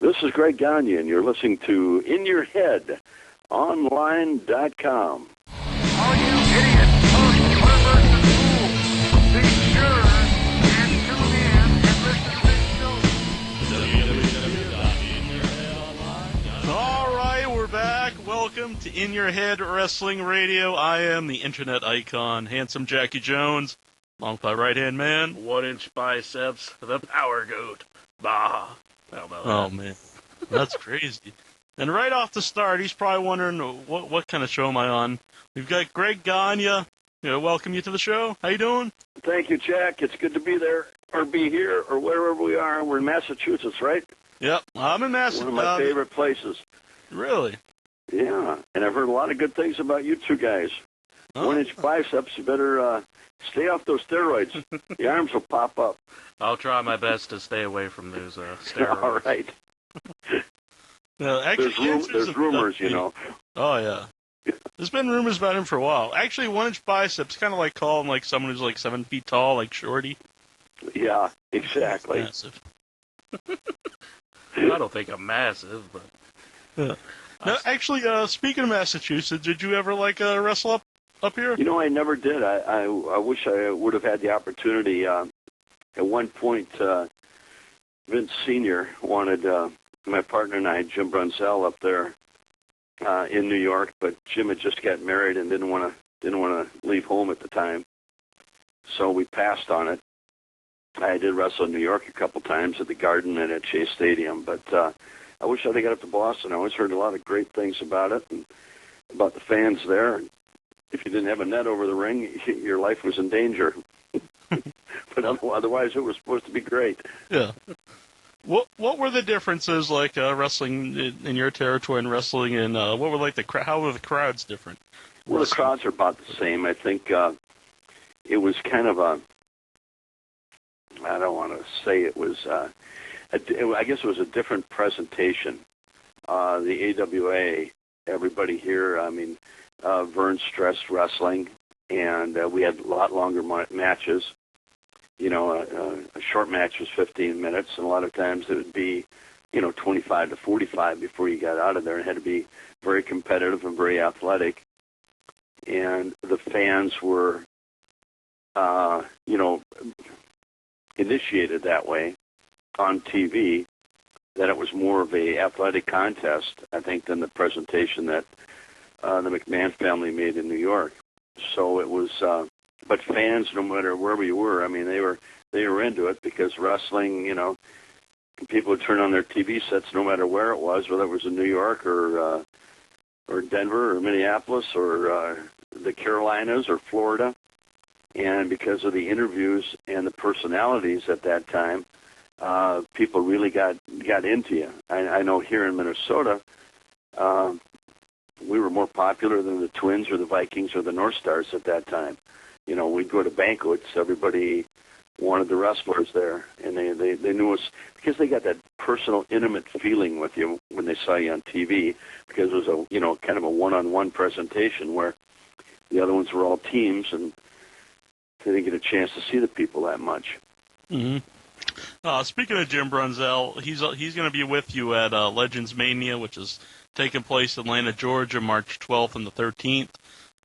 This is Greg Gagne, and you're listening to In Your Head Online.com. All you idiots, post-perverts and fools, be sure and tune in and listen to this show. All right, we're back. Welcome to In Your Head Wrestling Radio. I am the internet icon, handsome Jackie Jones, along with my right-hand man. 1-inch biceps, the power goat. Bah. How about that? Oh, man. That's crazy. And right off the start, he's probably wondering, what kind of show am I on? We've got Greg Gagne. Welcome you to the show. How you doing? Thank you, Jack. It's good to be there, or be here, or wherever we are. We're in Massachusetts, right? Yep, I'm in Massachusetts. One of my favorite places. Really? Yeah, and I've heard a lot of good things about you two guys. Oh. 1-inch biceps, you better stay off those steroids. The arms will pop up. I'll try my best to stay away from those steroids. All right. Actually, there's rumors, you know. Oh, yeah. There's been rumors about him for a while. Actually, 1-inch biceps, kind of like calling like someone who's like 7 feet tall, like Shorty. Yeah, exactly. Massive. I don't think I'm massive, but... Yeah. Now, actually, speaking of Massachusetts, did you ever wrestle up here? You know, I never did. I wish I would have had the opportunity. At one point, Vince Sr. wanted my partner and I, Jim Brunzell, up there in New York, but Jim had just got married and didn't want to leave home at the time, so we passed on it. I did wrestle in New York a couple times at the Garden and at Chase Stadium, but I wish I'd have got up to Boston. I always heard a lot of great things about it and about the fans there. If you didn't have a net over the ring, your life was in danger. But otherwise, it was supposed to be great. Yeah. What were the differences wrestling in your territory and wrestling in what were how were the crowds different? Well, the crowds are about the same. I think it was kind of I don't want to say it was. I guess it was a different presentation. The AWA, everybody here. I mean, Vern stressed wrestling, and we had a lot longer matches. You know, a short match was 15 minutes, and a lot of times it would be, 25 to 45 before you got out of there. It had to be very competitive and very athletic. And the fans were, initiated that way on TV, that it was more of a athletic contest, I think, than the presentation that the McMahon family made in New York. So it was... But fans, no matter wherever you were, I mean, they were into it because wrestling, people would turn on their TV sets no matter where it was, whether it was in New York or Denver or Minneapolis or the Carolinas or Florida. And because of the interviews and the personalities at that time, people really got into you. I know here in Minnesota, we were more popular than the Twins or the Vikings or the North Stars at that time. We'd go to banquets. Everybody wanted the wrestlers there, and they knew us because they got that personal, intimate feeling with you when they saw you on TV, because it was a kind of a one-on-one presentation where the other ones were all teams, and they didn't get a chance to see the people that much. Mm-hmm. Speaking of Jim Brunzell, he's going to be with you at Legends Mania, which is taking place in Atlanta, Georgia, March 12th and the 13th.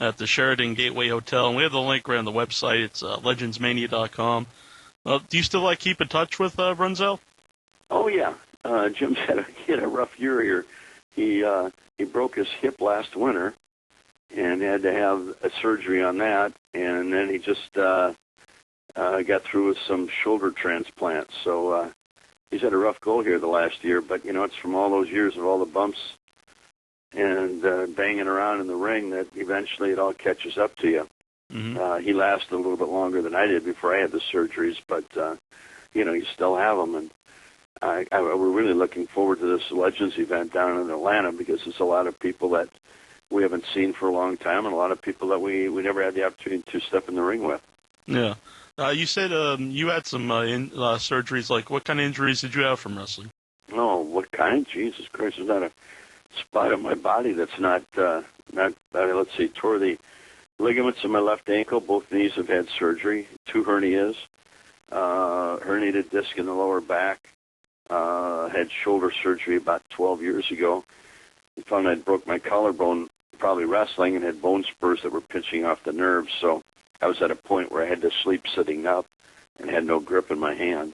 At the Sheraton Gateway Hotel, and we have the link right on the website. It's legendsmania.com. Do you still keep in touch with Brunzell? Oh yeah, Jim's had a rough year here. He broke his hip last winter, and had to have a surgery on that, and then he just got through with some shoulder transplants. So he's had a rough go here the last year, but it's from all those years of all the bumps and banging around in the ring that eventually it all catches up to you. Mm-hmm. He lasted a little bit longer than I did before I had the surgeries, but, you still have them. And we're really looking forward to this Legends event down in Atlanta, because there's a lot of people that we haven't seen for a long time, and a lot of people that we never had the opportunity to step in the ring with. Yeah. You said you had some surgeries. What kind of injuries did you have from wrestling? Oh, what kind? Jesus Christ, there's not a spot on my body that's not let's see, tore the ligaments in my left ankle. Both knees have had surgery. 2 hernias, herniated disc in the lower back, Had shoulder surgery about 12 years ago. They found I'd broke my collarbone probably wrestling and had bone spurs that were pinching off the nerves. So I was at a point where I had to sleep sitting up and had no grip in my hand.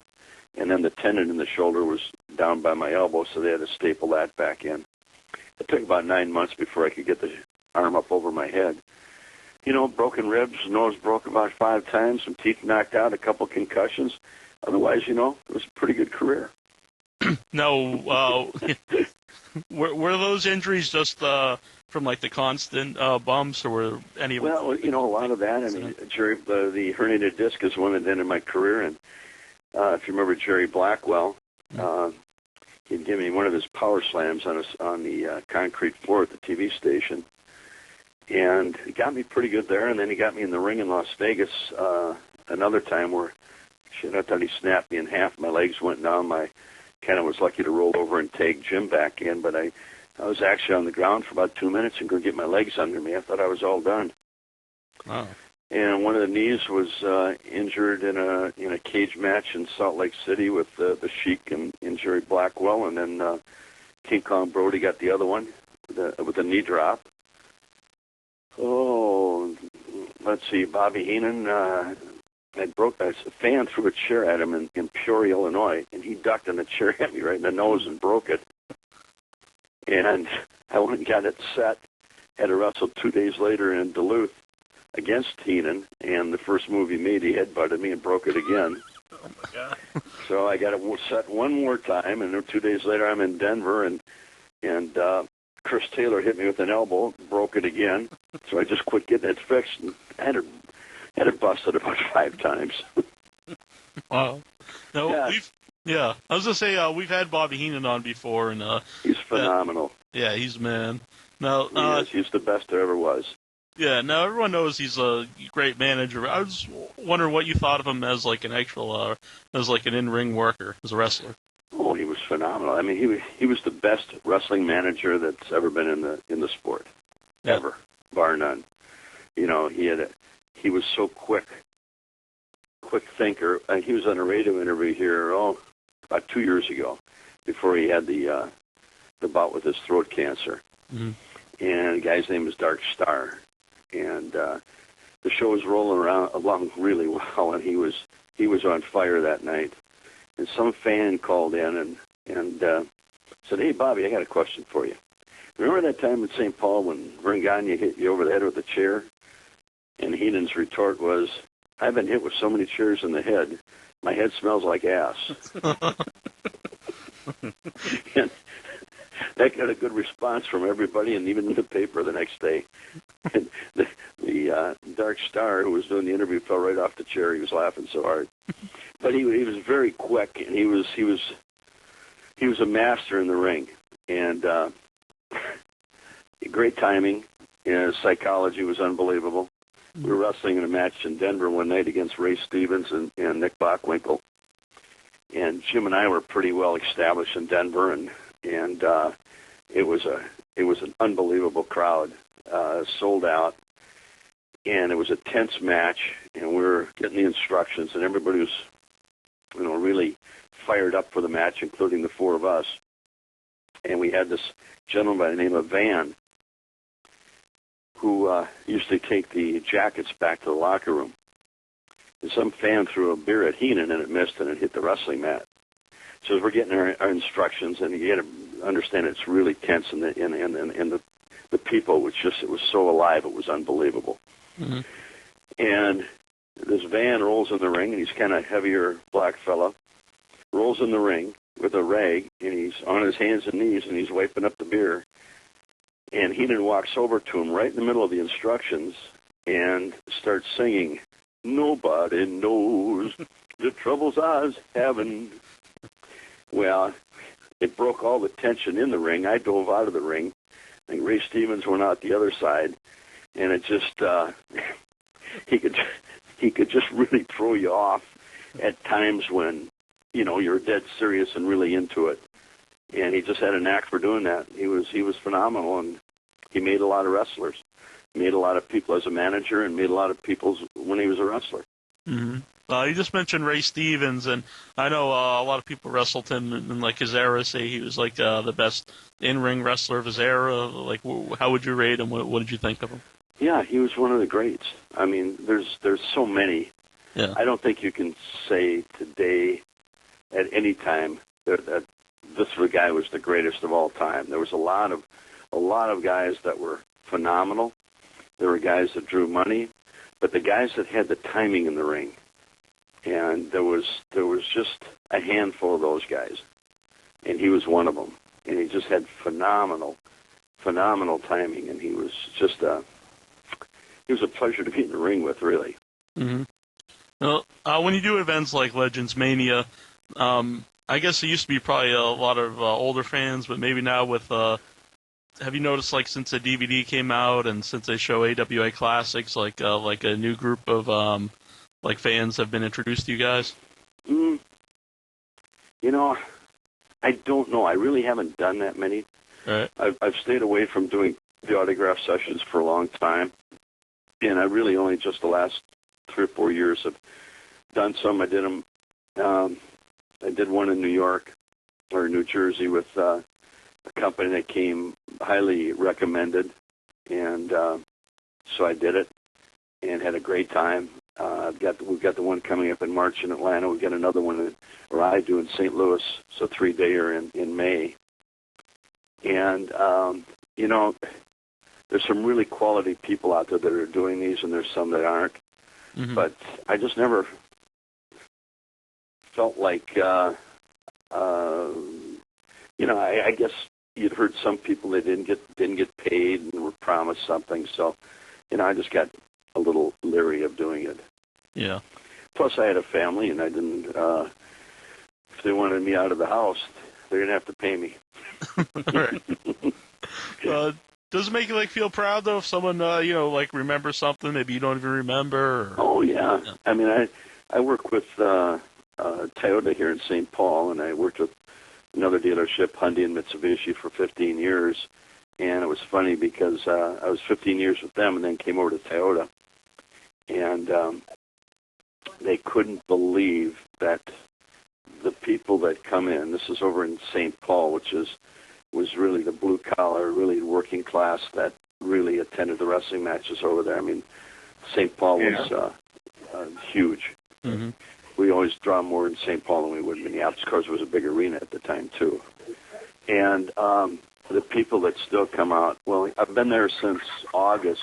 And then the tendon in the shoulder was down by my elbow, so they had to staple that back in. It took about 9 months before I could get the arm up over my head. You know, broken ribs, nose broke about 5 times, some teeth knocked out, a couple concussions. Otherwise, you know, it was a pretty good career. No, were those injuries just from like the constant bumps, or were any of Well, you know, a lot of that. I mean, Jerry, the herniated disc is one that ended my career, and if you remember Jerry Blackwell, he'd give me one of his power slams on the concrete floor at the TV station, and he got me pretty good there. And then he got me in the ring in Las Vegas another time where, shit, I thought he snapped me in half. My legs went down. My kind of was lucky to roll over and take Jim back in, but I was actually on the ground for about 2 minutes and go get my legs under me. I thought I was all done. Wow. And one of the knees was injured in a cage match in Salt Lake City with the Sheik and Jerry Blackwell, and then King Kong Brody got the other one with a knee drop. Oh, let's see, Bobby Heenan. A fan threw a chair at him in Peoria, Illinois, and he ducked and the chair hit me right in the nose and broke it. And I went and got it set. Had to wrestle 2 days later in Duluth against Heenan, and the first move he made, he headbutted me and broke it again. Oh, my God. So I got it set one more time, and then 2 days later I'm in Denver, and Chris Taylor hit me with an elbow, broke it again. So I just quit getting it fixed, and had it busted about 5 times. Wow. No, Yeah. I was gonna say we've had Bobby Heenan on before, and He's phenomenal. yeah, he's a man. Now, He's the best there ever was. yeah, now everyone knows he's a great manager. I was wondering what you thought of him as like an actual, as like an in-ring worker, as a wrestler. Oh, he was phenomenal. I mean, he was the best wrestling manager that's ever been in the sport, ever, bar none. You know, he was so quick thinker. He was on a radio interview here, about 2 years ago, before he had the bout with his throat cancer. Mm-hmm. And the guy's name is Dark Star. And the show was rolling along really well, and he was on fire that night. And some fan called in and said, "Hey, Bobby, I got a question for you. Remember that time in St. Paul when Gagne hit you over the head with a chair?" And Heenan's retort was, "I've been hit with so many chairs in the head, my head smells like ass." And that got a good response from everybody, and even in the paper the next day. And the Dark Star, who was doing the interview, fell right off the chair. He was laughing so hard. But he was very quick, and he was a master in the ring, and great timing. His psychology was unbelievable. We were wrestling in a match in Denver one night against Ray Stevens and Nick Bockwinkel, and Jim and I were pretty well established in Denver, and it was an unbelievable crowd, sold out, and it was a tense match, and we were getting the instructions, and everybody was, really fired up for the match, including the 4 of us. And we had this gentleman by the name of Van, who used to take the jackets back to the locker room. And some fan threw a beer at Heenan, and it missed, and it hit the wrestling mat. So as we're getting our instructions, and you got to understand it's really tense, and the people, it was so alive, it was unbelievable. Mm-hmm. And this Van rolls in the ring, and he's kind of heavier black fella, rolls in the ring with a rag, and he's on his hands and knees, and he's wiping up the beer. And Heenan walks over to him right in the middle of the instructions and starts singing, "Nobody knows the troubles I was having." Well, it broke all the tension in the ring. I dove out of the ring. I think Ray Stevens went out the other side, and it just he could just really throw you off at times when you're dead serious and really into it. And he just had a knack for doing that. He was phenomenal, and he made a lot of wrestlers, made a lot of people as a manager, and made a lot of people when he was a wrestler. Mm-hmm. You just mentioned Ray Stevens, and I know a lot of people wrestled him in like his era. Say he was like the best in-ring wrestler of his era. Like, how would you rate him? What did you think of him? Yeah, he was one of the greats. I mean, there's so many. Yeah. I don't think you can say today, at any time, that this guy was the greatest of all time. There was a lot of guys that were phenomenal. There were guys that drew money, but the guys that had the timing in the ring, and there was just a handful of those guys, and he was one of them. And he just had phenomenal timing, and he was a pleasure to be in the ring with, really. Mm-hmm. Well, when you do events like Legends Mania, I guess it used to be probably a lot of older fans, but maybe now with have you noticed, like, since the DVD came out and since they show AWA Classics, like a new group of like fans have been introduced to you guys? You know, I don't know. I really haven't done that many. Right. I've stayed away from doing the autograph sessions for a long time, and I really only just the last 3 or 4 years have done some. I did them. I did one in New York or New Jersey with a company that came highly recommended, and so I did it and had a great time. We've got the one coming up in March in Atlanta. We've got another one I do in St. Louis, so 3-dayer in May. And you know, there's some really quality people out there that are doing these, and there's some that aren't. Mm-hmm. But I just never felt like, I guess you'd heard some people that didn't get paid and were promised something. So, I just got a little leery of doing it. Yeah. Plus, I had a family, and I didn't. If they wanted me out of the house, they're gonna have to pay me. Right. Does it make you feel proud though if someone remembers something maybe you don't even remember? Or... Oh yeah. I mean, I work with Toyota here in St. Paul, and I worked with another dealership, Hyundai and Mitsubishi, for 15 years. And it was funny because I was 15 years with them, and then came over to Toyota, and they couldn't believe that the people that come in. This is over in St. Paul, which was really the blue collar, really working class that really attended the wrestling matches over there. I mean, St. Paul was huge. Mm-hmm. We always draw more in St. Paul than we would in Minneapolis, because it was a big arena at the time too. And the people that still come out, well, I've been there since August,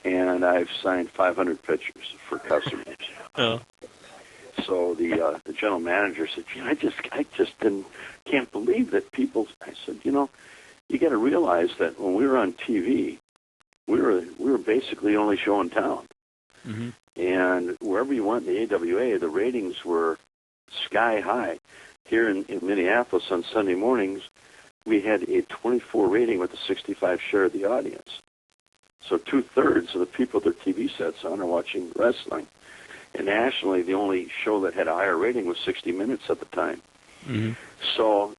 and I've signed 500 pictures for customers. Oh. So the general manager said, I just can't believe that people. I said, you got to realize that when we were on TV, we were basically only showing town. Mm-hmm. And wherever you went in the AWA, the ratings were sky high. Here in Minneapolis on Sunday mornings, we had a 24 rating with a 65 share of the audience. So 2/3 of the people with their TV sets on are watching wrestling. And nationally, the only show that had a higher rating was 60 Minutes at the time. Mm-hmm. So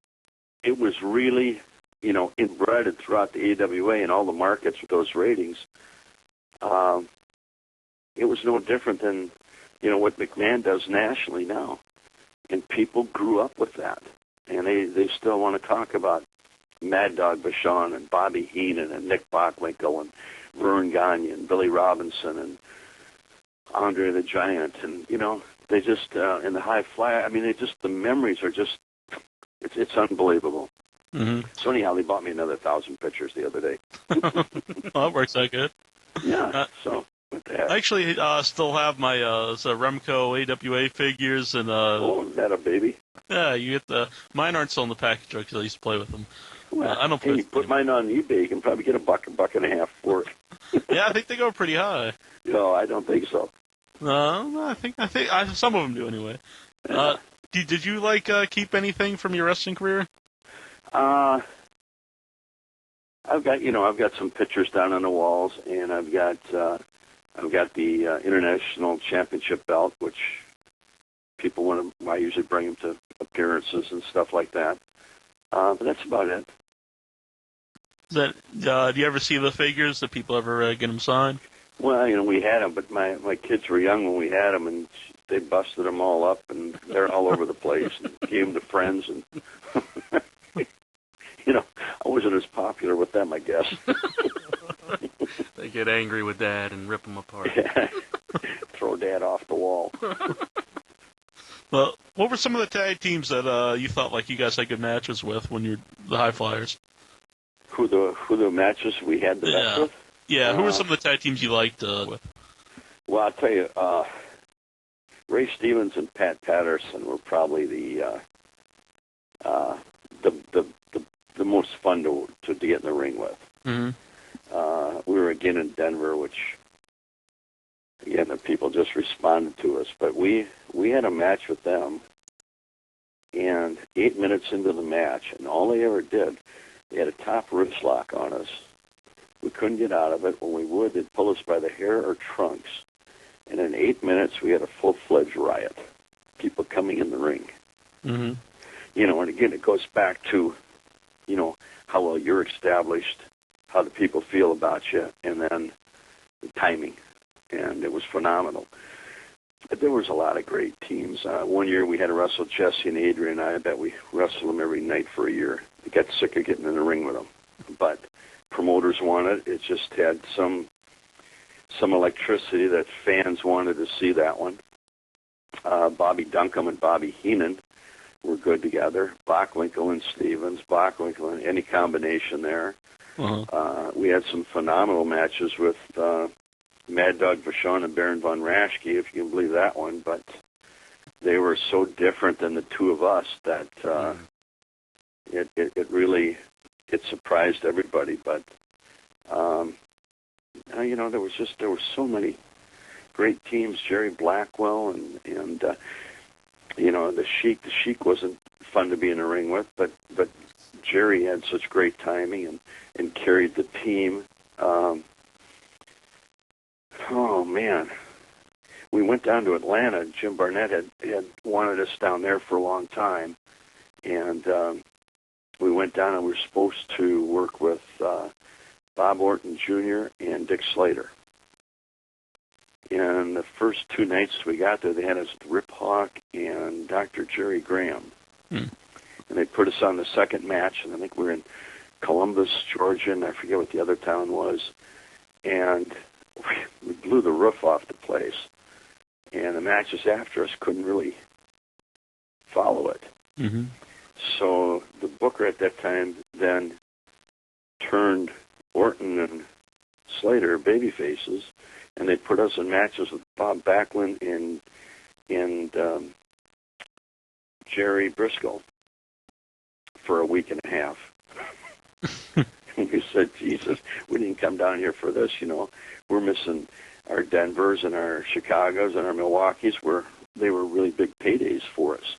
it was really, inbred throughout the AWA and all the markets with those ratings. It was no different than, what McMahon does nationally now. And people grew up with that. And they still want to talk about Mad Dog Vachon and Bobby Heenan and Nick Bockwinkel and Vern Gagne and Billy Robinson and Andre the Giant, and they just in the High Fly. I mean, the memories are just it's unbelievable. Mm-hmm. So anyhow, they bought me another 1,000 pictures the other day. Well, that works out good. Yeah. So what the heck? I actually still have my Remco AWA figures, and Oh, is that a baby? yeah, you get mine aren't still in the package because I used to play with them. Well, I don't hey, you put mine on eBay, you can probably get a buck and a half for it. Yeah, I think they go pretty high. No, I don't think so. No, I think some of them do anyway. Did you keep anything from your wrestling career? I've got some pictures down on the walls, and I've got the International Championship belt, which people want to. I usually bring them to appearances and stuff like that. But that's about it. Do you ever see the figures? Do people ever get them signed? Well, we had them, but my kids were young when we had them, and they busted them all up, and they're all over the place, and gave them to friends, and I wasn't as popular with them, I guess. They get angry with Dad and rip him apart. Yeah. Throw Dad off the wall. Well, what were some of the tag teams that you thought like you guys had good matches with when you're the High Flyers? Who the matches we had the best with? Yeah, who were some of the tag teams you liked with? Well, I'll tell you, Ray Stevens and Pat Patterson were probably the most fun to get in the ring with. Mm-hmm. We were again in Denver, which again the people just responded to us. But we had a match with them, and 8 minutes into the match, and all they ever did, they had a top wrist lock on us. We couldn't get out of it. When we would, they'd pull us by the hair or trunks. And in 8 minutes, we had a full-fledged riot. People coming in the ring. Mm-hmm. And again, it goes back to, how well you're established, how the people feel about you, and then the timing. And it was phenomenal. But there was a lot of great teams. One year we had to wrestle Jesse and Adrian. I bet we wrestled them every night for a year. We got sick of getting in the ring with them. But promoters wanted it. It just had some electricity that fans wanted to see that one. Bobby Duncombe and Bobby Heenan were good together. Bockwinkel and Stevens, Bockwinkel and any combination there. Uh-huh. We had some phenomenal matches with Mad Dog Vachon and Baron von Raschke, if you can believe that one. But they were so different than the two of us that it really surprised everybody. But there were so many great teams. Jerry Blackwell and the Sheik. The Sheik wasn't fun to be in the ring with, but Jerry had such great timing and carried the team. Oh man, we went down to Atlanta. Jim Barnett had wanted us down there for a long time, and we went down and we were supposed to work with Bob Orton Jr. and Dick Slater. And the first 2 nights we got there, they had us Rip Hawk and Dr. Jerry Graham. And they put us on the second match, and I think we were in Columbus, Georgia, and I forget what the other town was. And we blew the roof off the place. And the matches after us couldn't really follow it. Mm-hmm. So the booker at that time then turned Orton and Slater baby faces, and they put us in matches with Bob Backlund and Jerry Briscoe for a week and a half. And we said, Jesus, we didn't come down here for this, We're missing our Denvers and our Chicagos and our Milwaukees, where they were really big paydays for us.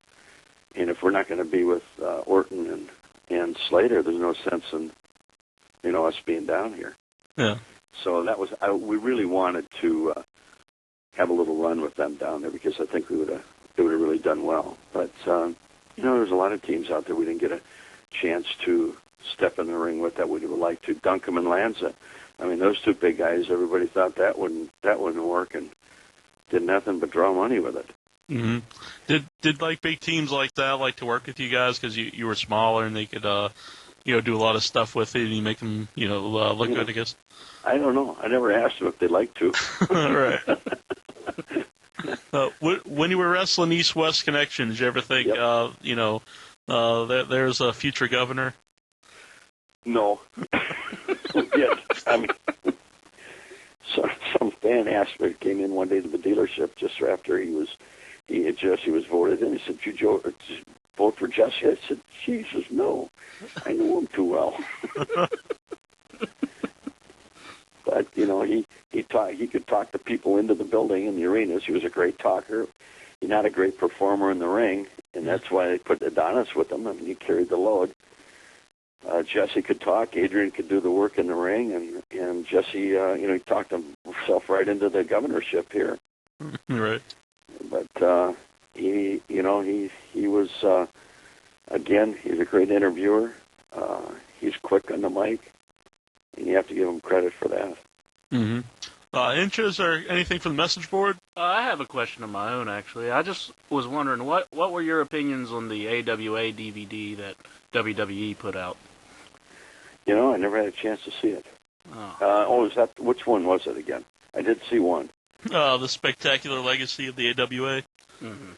And if we're not going to be with Orton and Slater, there's no sense in, us being down here. Yeah. So that was, we really wanted to have a little run with them down there because I think they would have really done well. But, there's a lot of teams out there we didn't get a chance to step in the ring with that we would like to. Duncombe and Lanza. I mean, those two big guys, everybody thought that wouldn't work and did nothing but draw money with it. Mm-hmm. Did like big teams like that like to work with you guys because you were smaller and they could do a lot of stuff with it and you make them look good, I guess? I don't know. I never asked them if they'd like to. Right. When you were wrestling East-West Connection, did you ever think, yep. There's a future governor? No. Yes. I mean, some fan asked me, came in one day to the dealership just after Jesse was voted in. He said, "Did you vote for Jesse?" I said, "Jesus, no. I knew him too well." But he could talk the people into the building in the arenas. He was a great talker. He's not a great performer in the ring, and that's why they put Adonis with him. I mean, he carried the load. Jesse could talk. Adrian could do the work in the ring, and Jesse, he talked himself right into the governorship here. Right. But he was again. He's a great interviewer. He's quick on the mic, and you have to give him credit for that. Mm-hmm. Inches or anything from the message board? I have a question of my own, actually. I just was wondering, what were your opinions on the AWA DVD that WWE put out? You know, I never had a chance to see it. Is that, which one was it again? I did see one. The Spectacular Legacy of the AWA. Mm-hmm.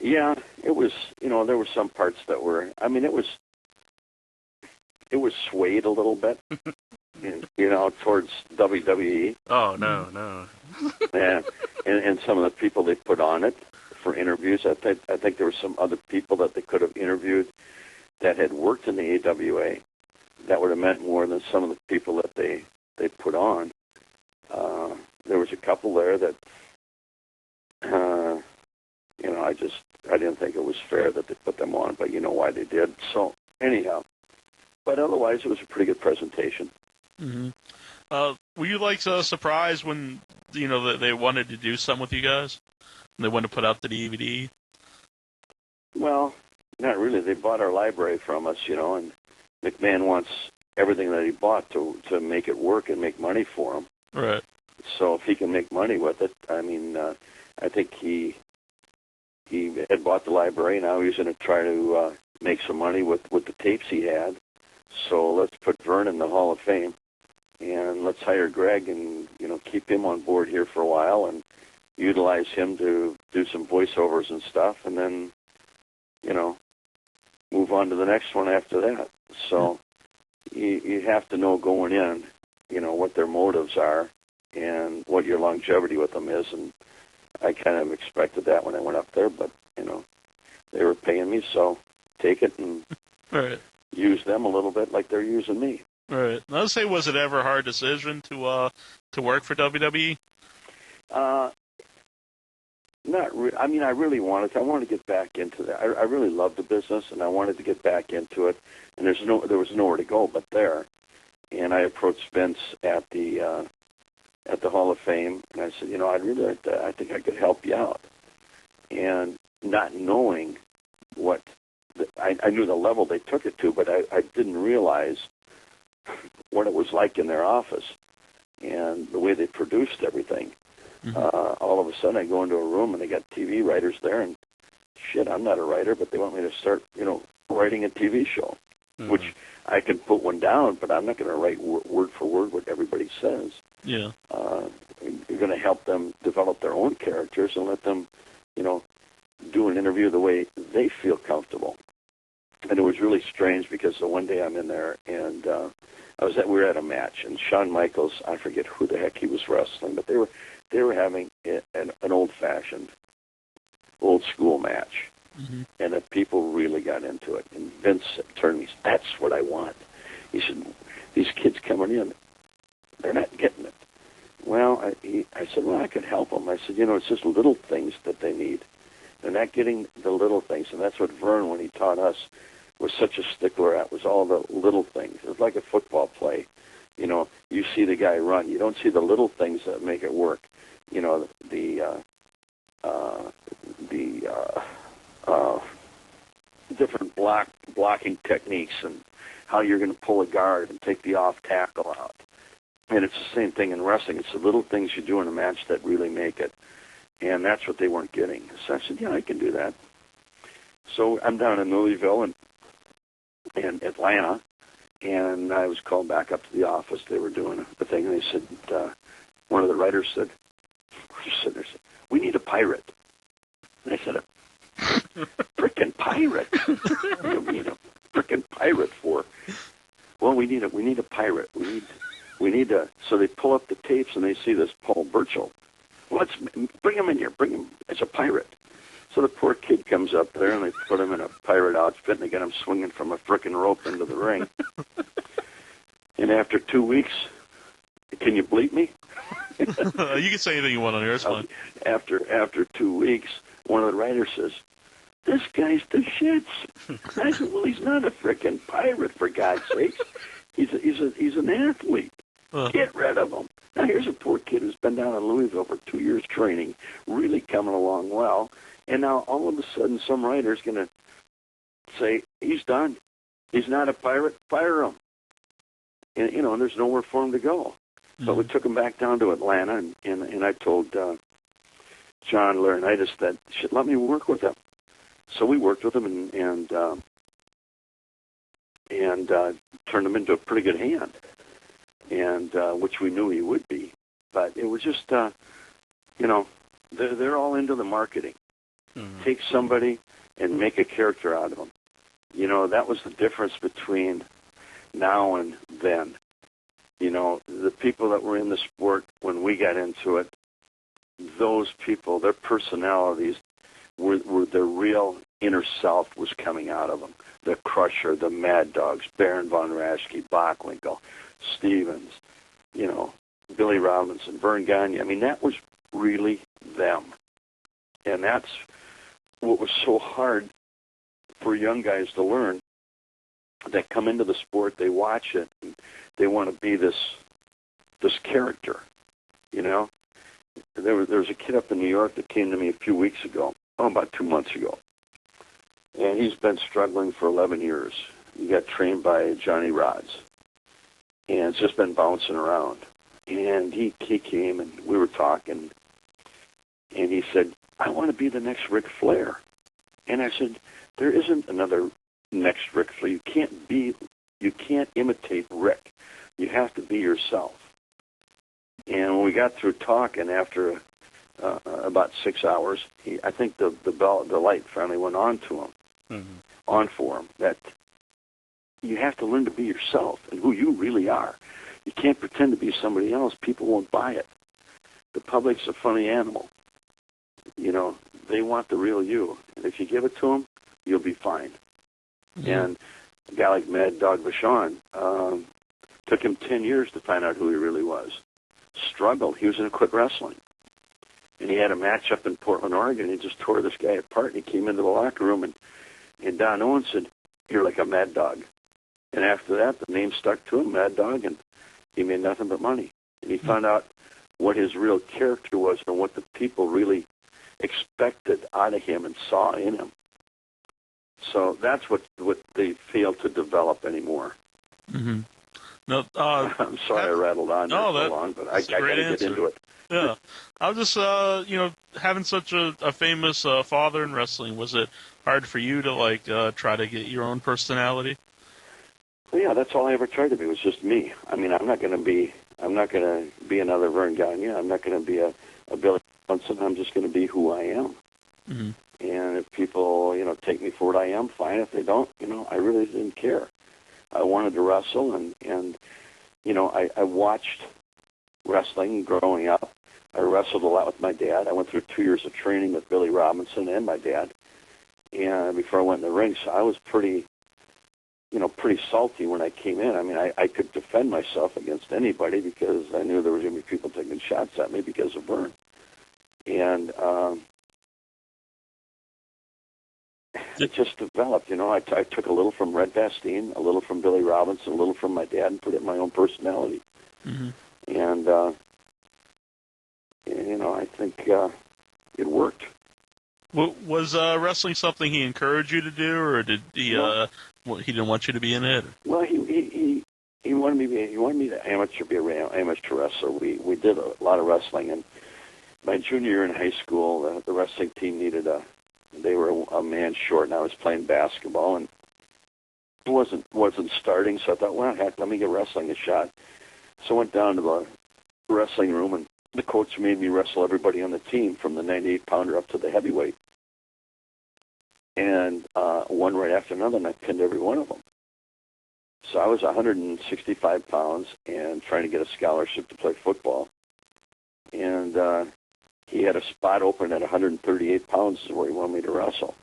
Yeah, it was, you know, there were some parts that were, I mean, it was swayed a little bit, you know, towards WWE. Oh, no. and some of the people they put on it for interviews. I think there were some other people that they could have interviewed that had worked in the AWA that would have meant more than some of the people that they put on. There was a couple there that, you know, I didn't think it was fair that they put them on, but you know why they did. So anyhow, but otherwise it was a pretty good presentation. Mm-hmm. Were you like surprised when you know that they wanted to do something with you guys? They wanted to put out the DVD. Well, not really. They bought our library from us, you know, and McMahon wants everything that he bought to make it work and make money for him. Right. So if he can make money with it, I mean, I think he had bought the library. Now he's going to try to make some money with the tapes he had. So let's put Vern in the Hall of Fame, and let's hire Greg and, you know, keep him on board here for a while and utilize him to do some voiceovers and stuff, and then, you know, move on to the next one after that. So you have to know going in, you know, what their motives are and what your longevity with them is. And I kind of expected that when I went up there, but, you know, they were paying me, so take it and right. use them a little bit like they're using me. Right. I'll say, was it ever a hard decision to work for WWE? Not really. I mean, I really wanted to. I wanted to get back into that. I really loved the business, and I wanted to get back into it. And there was nowhere to go but there. And I approached Vince at the Hall of Fame, and I said, you know, I think I could help you out. And not knowing what, I knew the level they took it to, but I didn't realize what it was like in their office and the way they produced everything. Mm-hmm. All of a sudden, I go into a room and they got TV writers there, and shit, I'm not a writer, but they want me to start, you know, writing a TV show, mm-hmm. which I can put one down, but I'm not going to write word for word what everybody says. Yeah. You're going to help them develop their own characters and let them, you know, do an interview the way they feel comfortable. And it was really strange because the one day I'm in there and we were at a match, and Shawn Michaels, I forget who the heck he was wrestling, but they were having an old-fashioned, old-school match, mm-hmm. and the people really got into it. And Vince turned to me, that's what I want. He said, these kids coming in, they're not getting it. Well, I said, well, I could help them. I said, you know, it's just little things that they need. They're not getting the little things, and that's what Vern, when he taught us, was such a stickler at, was all the little things. It was like a football play. You know, you see the guy run. You don't see the little things that make it work. You know, the different blocking techniques and how you're going to pull a guard and take the off tackle out. And it's the same thing in wrestling. It's the little things you do in a match that really make it. And that's what they weren't getting. So I said, yeah, I can do that. So I'm down in Louisville and Atlanta, and I was called back up to the office. They were doing the thing, and they said, one of the writers said, we need a pirate. And I said, a frickin' pirate? What do we need a frickin' pirate for? Well, we need a pirate. We need a, so they pull up the tapes and they see this Paul Burchill. Well, let's bring him in here. Bring him as a pirate. So the poor kid comes up there, and they put him in a pirate outfit, and they get him swinging from a frickin' rope into the ring. And after 2 weeks, can you bleep me? You can say anything you want on here. It's fine. After 2 weeks, one of the writers says, this guy's the shits. I said, well, he's not a frickin' pirate, for God's sakes. He's an athlete. Get rid of him. Now, here's a poor kid who's been down in Louisville for 2 years training, really coming along well, and now all of a sudden some writer's going to say, he's done. He's not a pirate. Fire him. And, you know, and there's nowhere for him to go. But we took him back down to Atlanta, and I told John Laurinaitis that he should let me work with him. So we worked with him and turned him into a pretty good hand, and which we knew he would be. But it was just, they're all into the marketing. Mm-hmm. Take somebody and make a character out of them. That was the difference between now and then. The people that were in the sport when we got into it, those people, their personalities were their real inner self was coming out of them. The Crusher, the Mad Dogs, Baron von Raschke, Bockwinkel, Stevens, Billy Robinson, Vern Gagne. I mean, that was really them. And that's what was so hard for young guys to learn. That come into the sport, they watch it, and they want to be this character, There was a kid up in New York that came to me a few weeks ago, about 2 months ago, and he's been struggling for 11 years. He got trained by Johnny Rods, and it's just been bouncing around. And he came, and we were talking, and he said, I want to be the next Ric Flair. And I said, there isn't another next Ric Flair. You can't imitate Rick. You have to be yourself. And when we got through talking after about 6 hours, I think the light finally went on to him, on for him, that you have to learn to be yourself and who you really are. You can't pretend to be somebody else. People won't buy it. The public's a funny animal. They want the real you. And if you give it to them, you'll be fine. Mm-hmm. And a guy like Mad Dog Vachon, took him 10 years to find out who he really was. Struggled. He was going to quit wrestling. And he had a match up in Portland, Oregon. He just tore this guy apart. And he came into the locker room, and Don Owens said, you're like a mad dog. And after that, the name stuck to him, Mad Dog, and he made nothing but money. And he found out what his real character was and what the people really expected out of him and saw in him. So that's what they fail to develop anymore. Mm-hmm. No, I'm sorry I rattled on there so long, but I got to get into it. Yeah. I was just, having such a famous father in wrestling, was it hard for you to, try to get your own personality? Well, yeah, that's all I ever tried to be, was just me. I mean, I'm not going to be another Vern Gagne. I'm not going to be a Billy Robinson. I'm just going to be who I am. Mm-hmm. And if people, take me for what I am, fine. If they don't, I really didn't care. I wanted to wrestle, and I watched wrestling growing up. I wrestled a lot with my dad. I went through 2 years of training with Billy Robinson and my dad, and before I went in the ring, so I was pretty salty when I came in. I mean, I could defend myself against anybody because I knew there was going to be people taking shots at me because of Vern. And it just developed, I took a little from Red Bastien, a little from Billy Robinson, a little from my dad, and put it in my own personality. Mm-hmm. And, I think it worked. Well, was wrestling something he encouraged you to do, or did he? He didn't want you to be in it? Well, he wanted me to be an amateur wrestler. We did a lot of wrestling, and my junior year in high school, the wrestling team they were a man short, and I was playing basketball, and it wasn't starting. So I thought, well, heck, let me give wrestling a shot. So I went down to the wrestling room, and the coach made me wrestle everybody on the team from the 98-pounder up to the heavyweight. And one right after another, and I pinned every one of them. So I was 165 pounds and trying to get a scholarship to play football. And he had a spot open at 138 pounds where he wanted me to wrestle.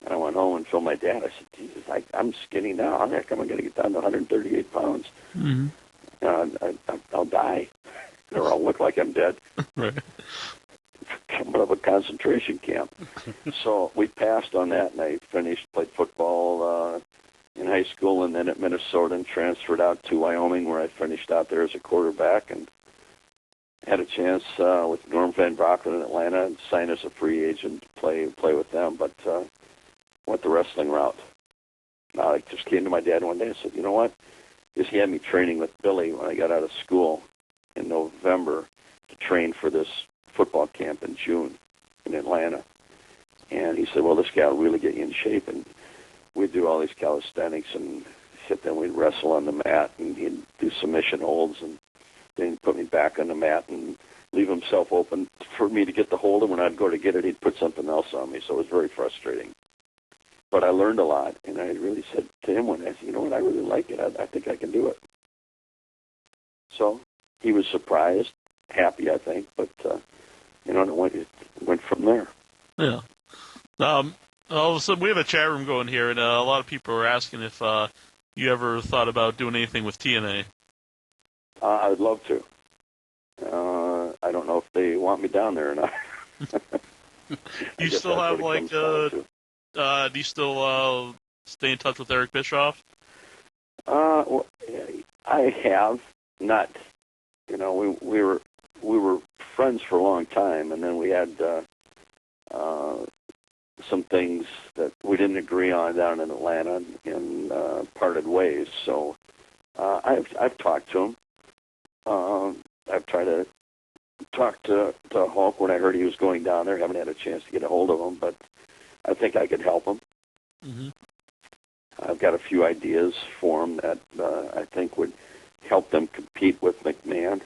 And I went home and told my dad, I said, Jesus, I'm skinny now. How the heck am I going to get down to 138 pounds? Mm-hmm. I'll die. Or I'll look like I'm dead. Right. Coming out of a concentration camp. So we passed on that, and I played football in high school and then at Minnesota, and transferred out to Wyoming, where I finished out there as a quarterback, and had a chance with Norm Van Brocklin in Atlanta and signed as a free agent to play with them, but went the wrestling route. I just came to my dad one day and said, you know what? is he had me training with Billy when I got out of school in November to train for this football camp in June in Atlanta. And he said, well, this guy will really get you in shape. And we'd do all these calisthenics and then we'd wrestle on the mat, and he'd do submission holds, and then he'd put me back on the mat and leave himself open for me to get the hold. And when I'd go to get it, he'd put something else on me. So it was very frustrating. But I learned a lot, and I really said to him one day, I said, you know what, I really like it. I think I can do it. So he was surprised, happy, I think, but, it went from there. Yeah. So we have a chat room going here, and a lot of people are asking if you ever thought about doing anything with TNA. I would love to. I don't know if they want me down there or not. You still have, like, do you still stay in touch with Eric Bischoff? Well, I have not. We were friends for a long time, and then we had some things that we didn't agree on down in Atlanta and parted ways. So I've talked to him. I've tried to talk to Hulk when I heard he was going down there. Haven't had a chance to get a hold of him, but I think I could help him. Mm-hmm. I've got a few ideas for him that I think would help them compete with McMahon.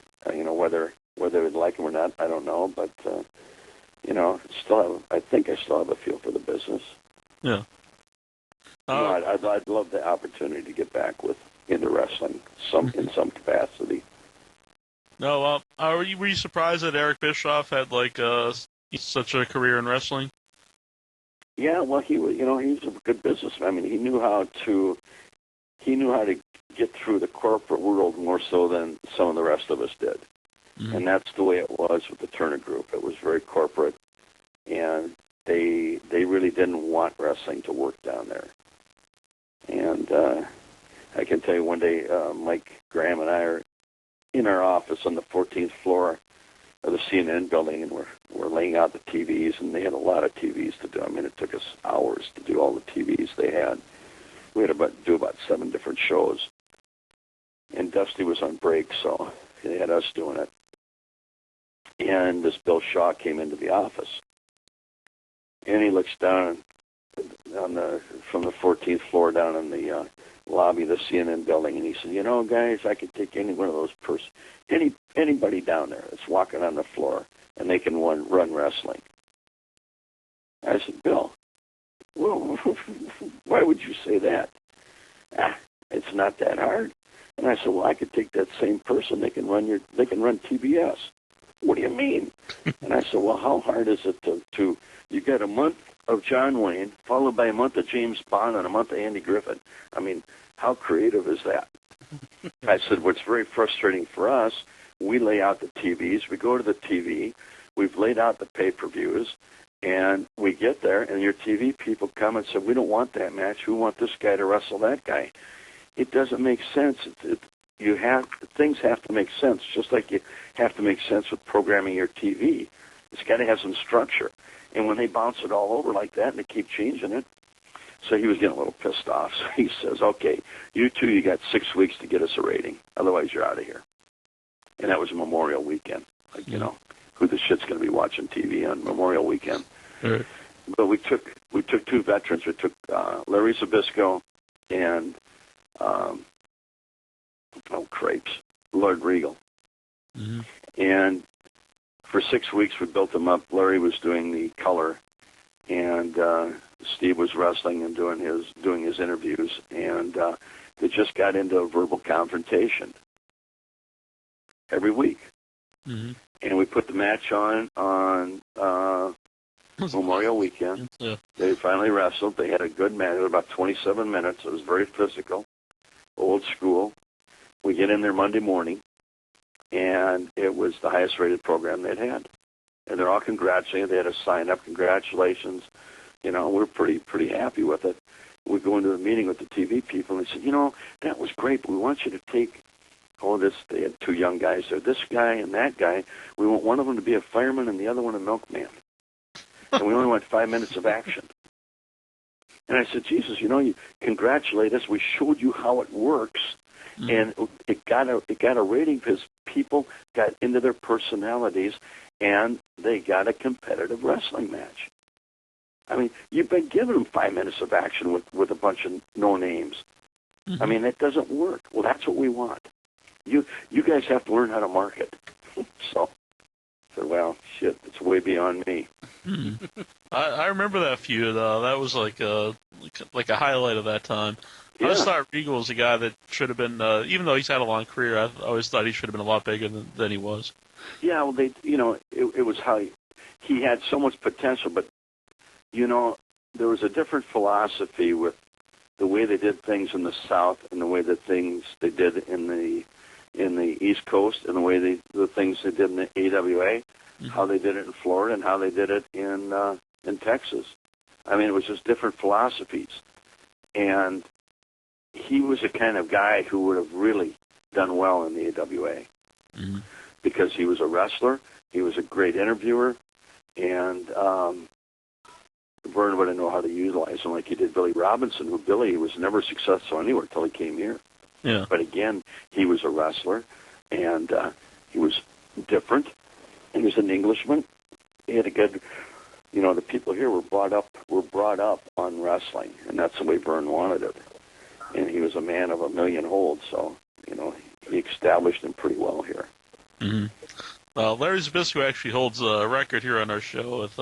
Whether they'd like him or not, I don't know. But I think I still have a feel for the business. Yeah. I'd love the opportunity to get back into wrestling in some capacity. No, were you surprised that Eric Bischoff had such a career in wrestling? Yeah, well, he was a good businessman. I mean, he knew how to get through the corporate world more so than some of the rest of us did. Mm-hmm. And that's the way it was with the Turner Group. It was very corporate, and they really didn't want wrestling to work down there. And I can tell you one day, Mike Graham and I are in our office on the 14th floor of the CNN building, and we're laying out the TVs, and they had a lot of TVs to do. I mean, it took us hours to do all the TVs they had. We had to do about 7 different shows. And Dusty was on break, so they had us doing it. And this Bill Shaw came into the office, and he looks down from the 14th floor down in the lobby of the CNN building, and he said, guys, I could take any one of those anybody down there that's walking on the floor, and they can run wrestling. I said, Bill, well, why would you say that? It's not that hard. And I said, well, I could take that same person. They can run TBS. What do you mean? And I said, well, how hard is it to you get a month of John Wayne, followed by a month of James Bond and a month of Andy Griffith? I mean, how creative is that? I said, what's very frustrating for us, we lay out the TVs, we go to the TV, we've laid out the pay-per-views, and we get there, and your TV people come and say, we don't want that match. We want this guy to wrestle that guy. It doesn't make sense. Things have to make sense, just like you have to make sense with programming your TV. It's got to have some structure. And when they bounce it all over like that and they keep changing it, so he was getting a little pissed off. So he says, okay, you got 6 weeks to get us a rating. Otherwise, you're out of here. And that was Memorial Weekend. Who the shit's going to be watching TV on Memorial Weekend? Right. But we took 2 veterans. We took Larry Zbyszko and Lord Regal. Mm-hmm. And for 6 weeks, we built them up. Larry was doing the color, and Steve was wrestling and doing his interviews. And they just got into a verbal confrontation every week. Mm-hmm. And we put the match on Memorial Weekend. Yeah. They finally wrestled. They had a good match. It was about 27 minutes. It was very physical, old school. We get in there Monday morning, and it was the highest-rated program they'd had. And they're all congratulating. They had a sign-up, congratulations. We're pretty happy with it. We go into a meeting with the TV people, and they said, that was great, but we want you to take they had 2 young guys there, this guy and that guy. We want one of them to be a fireman and the other one a milkman. And we only want 5 minutes of action. And I said, Jesus, you congratulate us. We showed you how it works. and it got a rating because people got into their personalities, and they got a competitive wrestling match. I mean, you've been giving them 5 minutes of action with a bunch of no names. I mean, that doesn't work. Well, that's what we want. You guys have to learn how to market. So I said, well, shit, it's way beyond me. I remember that feud. That was like a highlight of that time. I Yeah. always thought Regal was a guy that should have been, even though he's had a long career, I always thought he should have been a lot bigger than he was. Yeah, well, it was how he had so much potential, but, there was a different philosophy with the way they did things in the South and the way that things they did in the East Coast and the way the things they did in the AWA, how they did it in Florida and how they did it in Texas. I mean, it was just different philosophies. And he was the kind of guy who would have really done well in the AWA because he was a wrestler, he was a great interviewer, and Vern would know how to utilize him like he did Billy Robinson, who Billy was never successful anywhere until he came here. Yeah. But again, he was a wrestler, and he was different. He was an Englishman. He had a good, the people here were brought up on wrestling, and that's the way Vern wanted it. And he was a man of a million holds, so he established him pretty well here. Larry Zbyszko actually holds a record here on our show with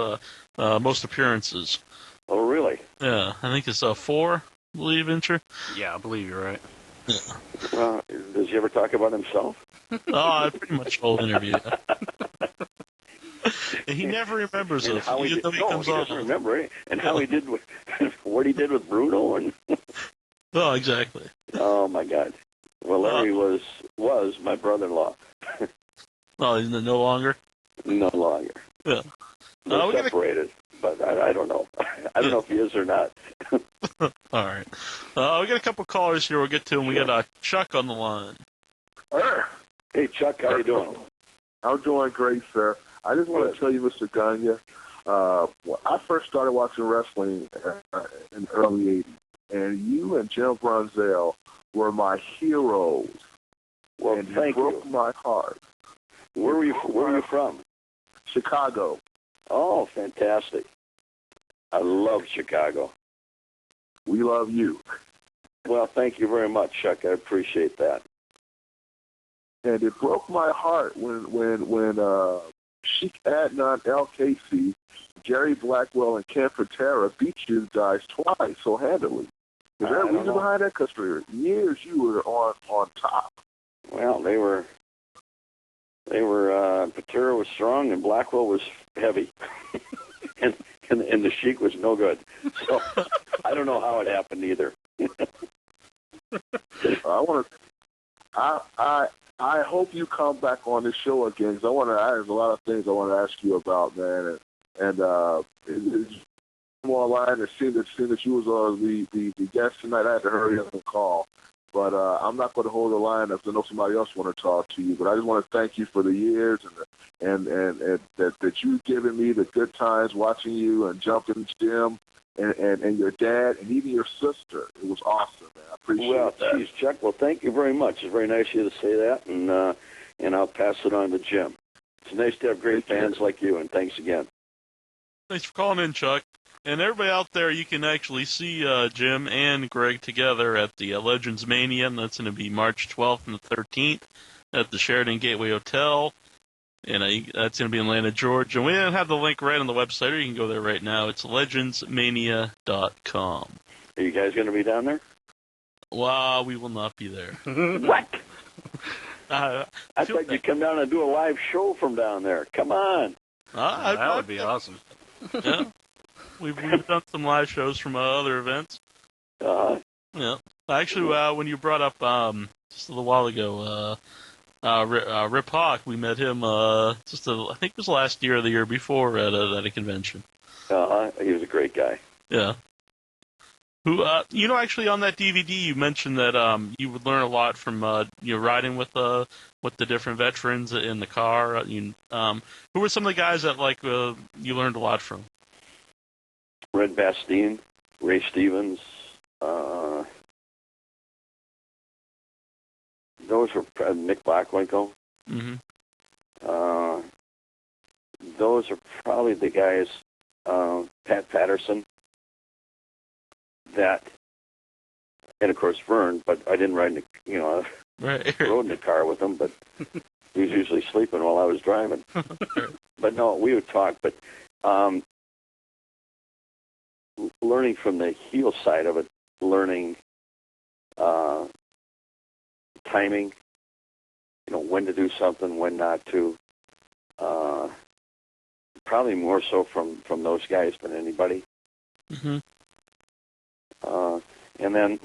most appearances. Oh, really? Yeah, I think it's 4, I believe, Incher. Yeah, I believe you're right. Yeah. Well, does he ever talk about himself? I pretty much whole interview. And he never remembers And it. how he comes on. doesn't remember it. And how he did with what he did with Bruno. And Oh, exactly. oh my God. Well, Larry was my brother-in-law. Oh, he's no longer? No longer. Yeah. They're separated, but I don't know. I don't know if he is or not. All right. We got a couple callers here. We'll get to them. We got Chuck on the line. Hey, Chuck, how you doing? I'm doing great, sir. I just want to tell you, Mr. Gagne, I first started watching wrestling in the early 80s, and you and Jim Brunzell were my heroes. Well, and thank you. Broke my heart. Where were you from? Chicago. Oh, fantastic. I love Chicago. We love you. Well, thank you very much, Chuck. I appreciate that. And it broke my heart when Sheik Adnan, El Casey, Jerry Blackwell, and Ken Patera beat you guys twice so handily. Is there a reason behind that? Because for years you were on top. Well, they were. Patera was strong and Blackwell was heavy, and the Sheik was no good. So I don't know how it happened either. I hope you come back on this show again because there's a lot of things I want to ask you about, man. And it's more online and seeing that you was the guest tonight. I had to hurry up and call. But I'm not going to hold the line if I know somebody else want to talk to you. But I just want to thank you for the years and that you've given me the good times watching you and jumping Jim and your dad and even your sister. It was awesome, man. I appreciate that. Geez, Chuck. Well, thank you very much. It's very nice of you to say that, and I'll pass it on to Jim. It's nice to have great fans like you, and thanks again. Thanks for calling in, Chuck. And everybody out there, you can actually see Jim and Greg together at the Legends Mania, and that's going to be March 12th and the 13th at the Sheraton Gateway Hotel, and that's going to be in Atlanta, Georgia. And we don't have the link right on the website, or you can go there right now. It's legendsmania.com. Are you guys going to be down there? Well, we will not be there. What? I thought you'd come down and do a live show from down there. Come on. That would be awesome. Yeah. We've done some live shows from other events. Yeah. Actually, when you brought up just a little while ago, Rip Hawk, we met him I think it was last year or the year before at a convention. He was a great guy. Yeah. Who actually on that DVD you mentioned that you would learn a lot from riding with the different veterans in the car. Who were some of the guys that you learned a lot from? Red Bastien, Ray Stevens, those were Nick Bockwinkel. Mm-hmm. Those are probably the guys, Pat Patterson, that, and of course Vern, but I didn't ride in the, Right. rode in the car with him, but he was usually sleeping while I was driving. But no, we would talk, but learning from the heel side of it, learning timing, when to do something, when not to. Probably more so from those guys than anybody. Mm-hmm. And then,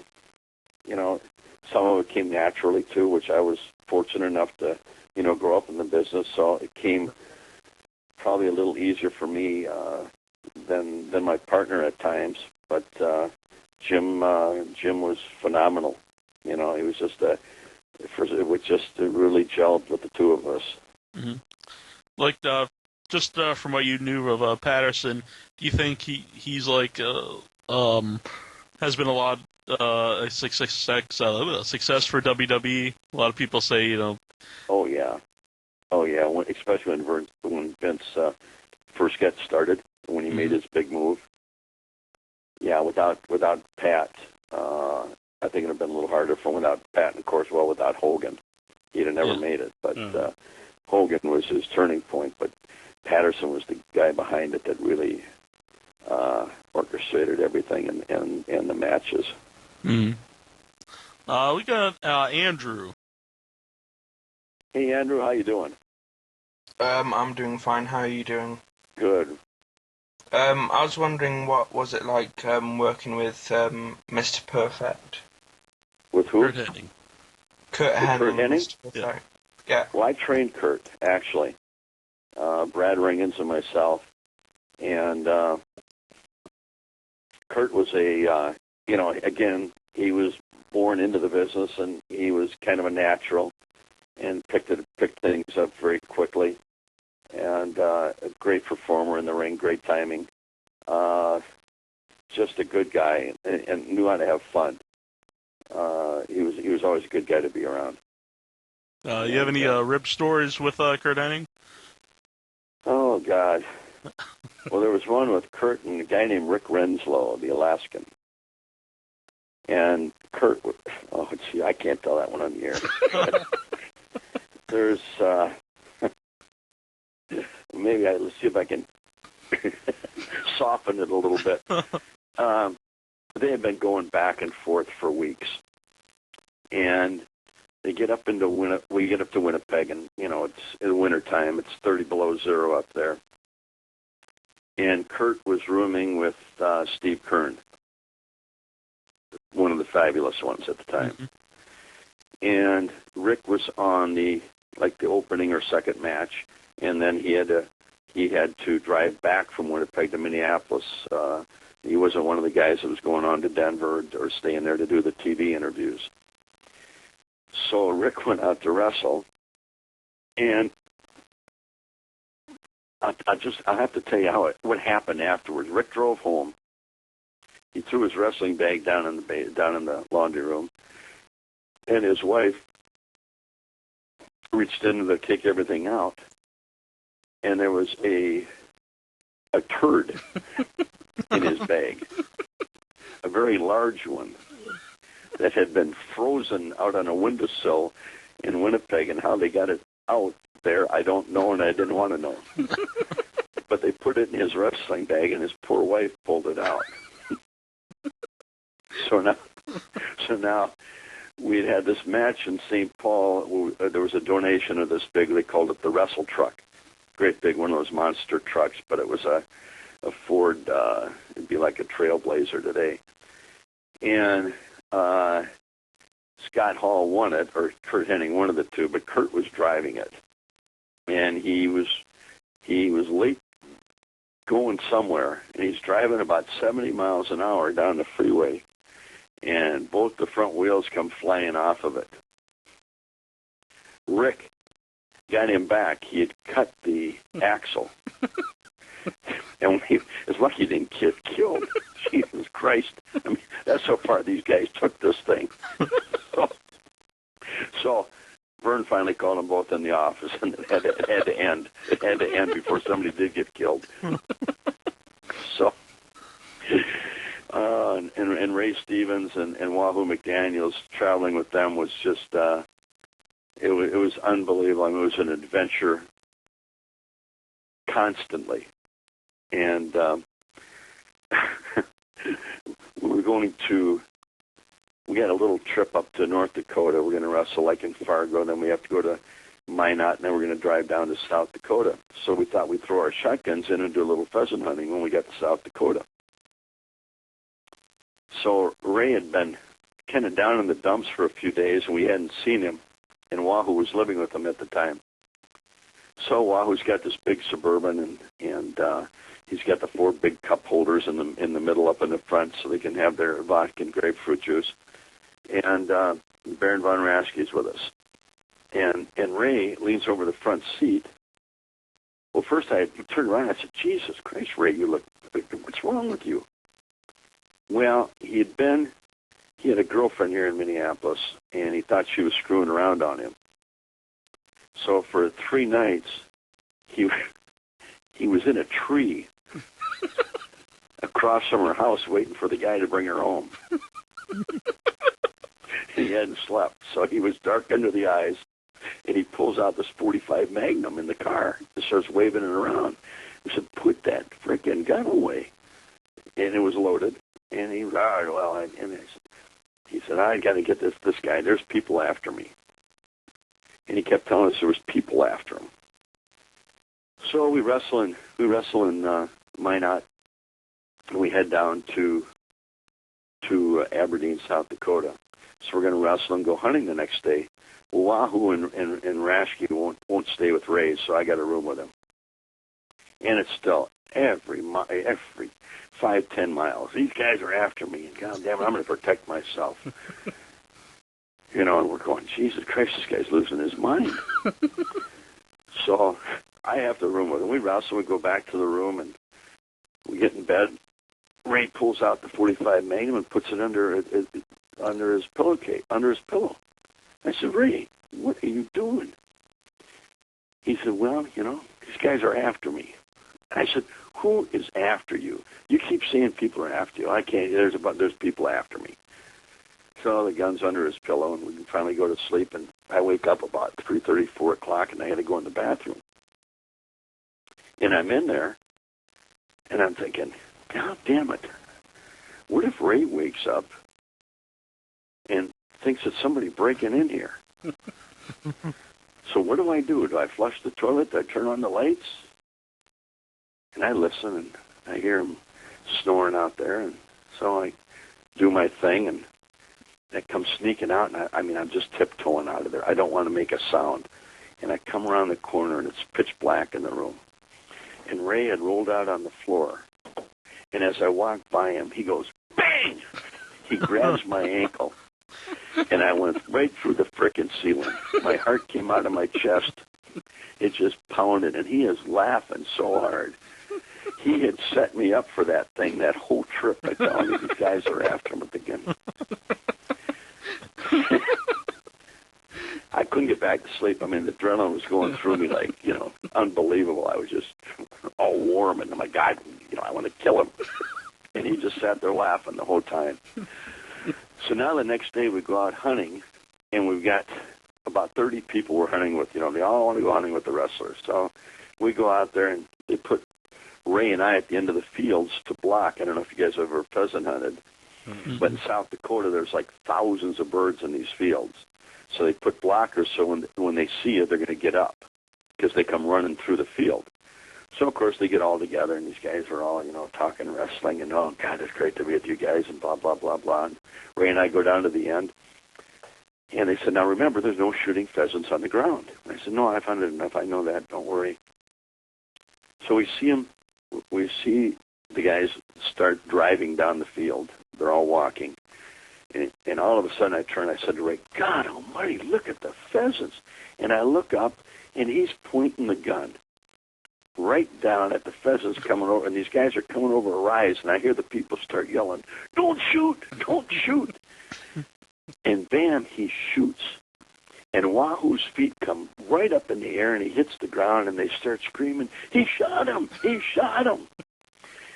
some of it came naturally too, which I was fortunate enough to, grow up in the business. So it came probably a little easier for me than my partner at times. But Jim was phenomenal. He was just it really gelled with the two of us. Mm-hmm. Like just from what you knew of Patterson, do you think he's like has been a lot success for WWE? A lot of people say Oh yeah. Especially when Vince first got started, when he made his big move. Yeah, without Pat, I think it'd have been a little harder without Pat, and of course, without Hogan, he'd have never made it. But Hogan was his turning point, but Patterson was the guy behind it that really orchestrated everything in the matches. Mm-hmm. We got Andrew. Hey, Andrew, how you doing? I'm doing fine. How are you doing? Good. I was wondering, what was it like working with Mr. Perfect? With who? Kurt Hennig. Kurt Hennig. Kurt Hennig? Mr. Perfect. Yeah. Well, I trained Kurt, actually. Brad Ringens and myself. And Kurt was again, he was born into the business, and he was kind of a natural and picked things up very quickly. And a great performer in the ring, great timing. Just a good guy, and knew how to have fun. He was always a good guy to be around. You have any rib stories with Kurt Hennig? Oh, God. Well, there was one with Kurt and a guy named Rick Renslow, the Alaskan. And Kurt, I can't tell that one on the air. There's, let's see if I can soften it a little bit. They had been going back and forth for weeks. And we get up to Winnipeg, and, it's in wintertime. It's 30 below zero up there. And Kurt was rooming with Steve Kern, one of the fabulous ones at the time. Mm-hmm. And Rick was on the opening or second match, and then he had to drive back from Winnipeg to Minneapolis. He wasn't one of the guys that was going on to Denver or staying there to do the TV interviews. So Rick went out to wrestle, and I have to tell you what happened afterwards. Rick drove home. He threw his wrestling bag down in the laundry room, and his wife reached in to take everything out, and there was a turd in his bag, a very large one that had been frozen out on a windowsill in Winnipeg, and how they got it out there, I don't know, and I didn't want to know. But they put it in his wrestling bag, and his poor wife pulled it out. So now we'd had this match in St. Paul. There was a donation of this big, they called it the Wrestle Truck. Great big, one of those monster trucks, but it was a Ford, it'd be like a Trailblazer today. And Scott Hall won it, or Kurt Hennig, one of the two, but Kurt was driving it. And he was late going somewhere, and he's driving about 70 miles an hour down the freeway, and both the front wheels come flying off of it. Rick got him back. He had cut the axle. And it's lucky he didn't get killed. Jesus Christ. I mean, that's how far these guys took this thing. So Vern finally called them both in the office, and it had to end. It had to end before somebody did get killed. So, and Ray Stevens and Wahoo McDaniels, traveling with them was just, it was unbelievable. I mean, it was an adventure constantly. And we had a little trip up to North Dakota. We're going to wrestle like in Fargo, then we have to go to Minot, and then we're going to drive down to South Dakota. So we thought we'd throw our shotguns in and do a little pheasant hunting when we got to South Dakota. So Ray had been kind of down in the dumps for a few days, and we hadn't seen him, and Wahoo was living with him at the time. So Wahoo's got this big Suburban, and he's got the 4 big cup holders in the middle up in the front, so they can have their vodka and grapefruit juice. And Baron von Raschke's with us. And Ray leans over the front seat. Well, first I turned around and I said, Jesus Christ, Ray, you look, what's wrong with you? Well, he had a girlfriend here in Minneapolis, and he thought she was screwing around on him. So for 3 nights, he was in a tree across from her house waiting for the guy to bring her home. He hadn't slept, so he was dark under the eyes, and he pulls out this .45 Magnum in the car and starts waving it around. He said, put that frickin' gun away. And it was loaded. And he was, he said, I got to get this guy. There's people after me. And he kept telling us there was people after him. So we wrestle in Minot, and we head down to Aberdeen, South Dakota. So we're going to wrestle and go hunting the next day. Well, Wahoo and Raschke won't stay with Ray, so I got a room with him. And it's still every 5-10 miles. These guys are after me, and God damn it, I'm going to protect myself. And we're going, Jesus Christ, this guy's losing his mind. So I have the room with him. We wrestle, we go back to the room, and we get in bed. Ray pulls out the .45 Magnum and puts it under his pillowcase, under his pillow. I said, Ray, what are you doing? He said, well, these guys are after me. I said, who is after you? You keep saying people are after you. I can't. There's people after me. So the gun's under his pillow, and we can finally go to sleep. And I wake up about 3:30, 4 o'clock, and I had to go in the bathroom. And I'm in there, and I'm thinking, God damn it. What if Ray wakes up and thinks it's somebody breaking in here? So what do? Do I flush the toilet? Do I turn on the lights? And I listen, and I hear him snoring out there. And so I do my thing, and I come sneaking out, and I'm just tiptoeing out of there. I don't want to make a sound. And I come around the corner, and it's pitch black in the room. And Ray had rolled out on the floor. And as I walk by him, he goes, bang! He grabs my ankle. And I went right through the frickin' ceiling. My heart came out of my chest. It just pounded, and he is laughing so hard. He had set me up for that thing, that whole trip. I tell him, these guys are after him again. I couldn't get back to sleep. I mean, the adrenaline was going through me like, unbelievable. I was just all warm, and my God, I want to kill him. And he just sat there laughing the whole time. So now the next day we go out hunting, and we've got about 30 people we're hunting with. They all want to go hunting with the wrestlers. So we go out there, and they put Ray and I at the end of the fields to block. I don't know if you guys have ever pheasant hunted, but in South Dakota there's like thousands of birds in these fields. So they put blockers so when they see you, they're going to get up because they come running through the field. So, of course, they get all together, and these guys are all, talking wrestling, and, oh, God, it's great to be with you guys, and blah, blah, blah, blah. And Ray and I go down to the end, and they said, now, remember, there's no shooting pheasants on the ground. And I said, no, I've hunted enough. I know that. Don't worry. So we see the guys start driving down the field. They're all walking. And all of a sudden I turn, I said to Ray, God almighty, look at the pheasants. And I look up, and he's pointing the gun right down at the pheasants coming over, and these guys are coming over a rise, and I hear the people start yelling, don't shoot, don't shoot. And bam, he shoots. and Wahoo's feet come right up in the air, and he hits the ground, and they start screaming, "He shot him! He shot him!"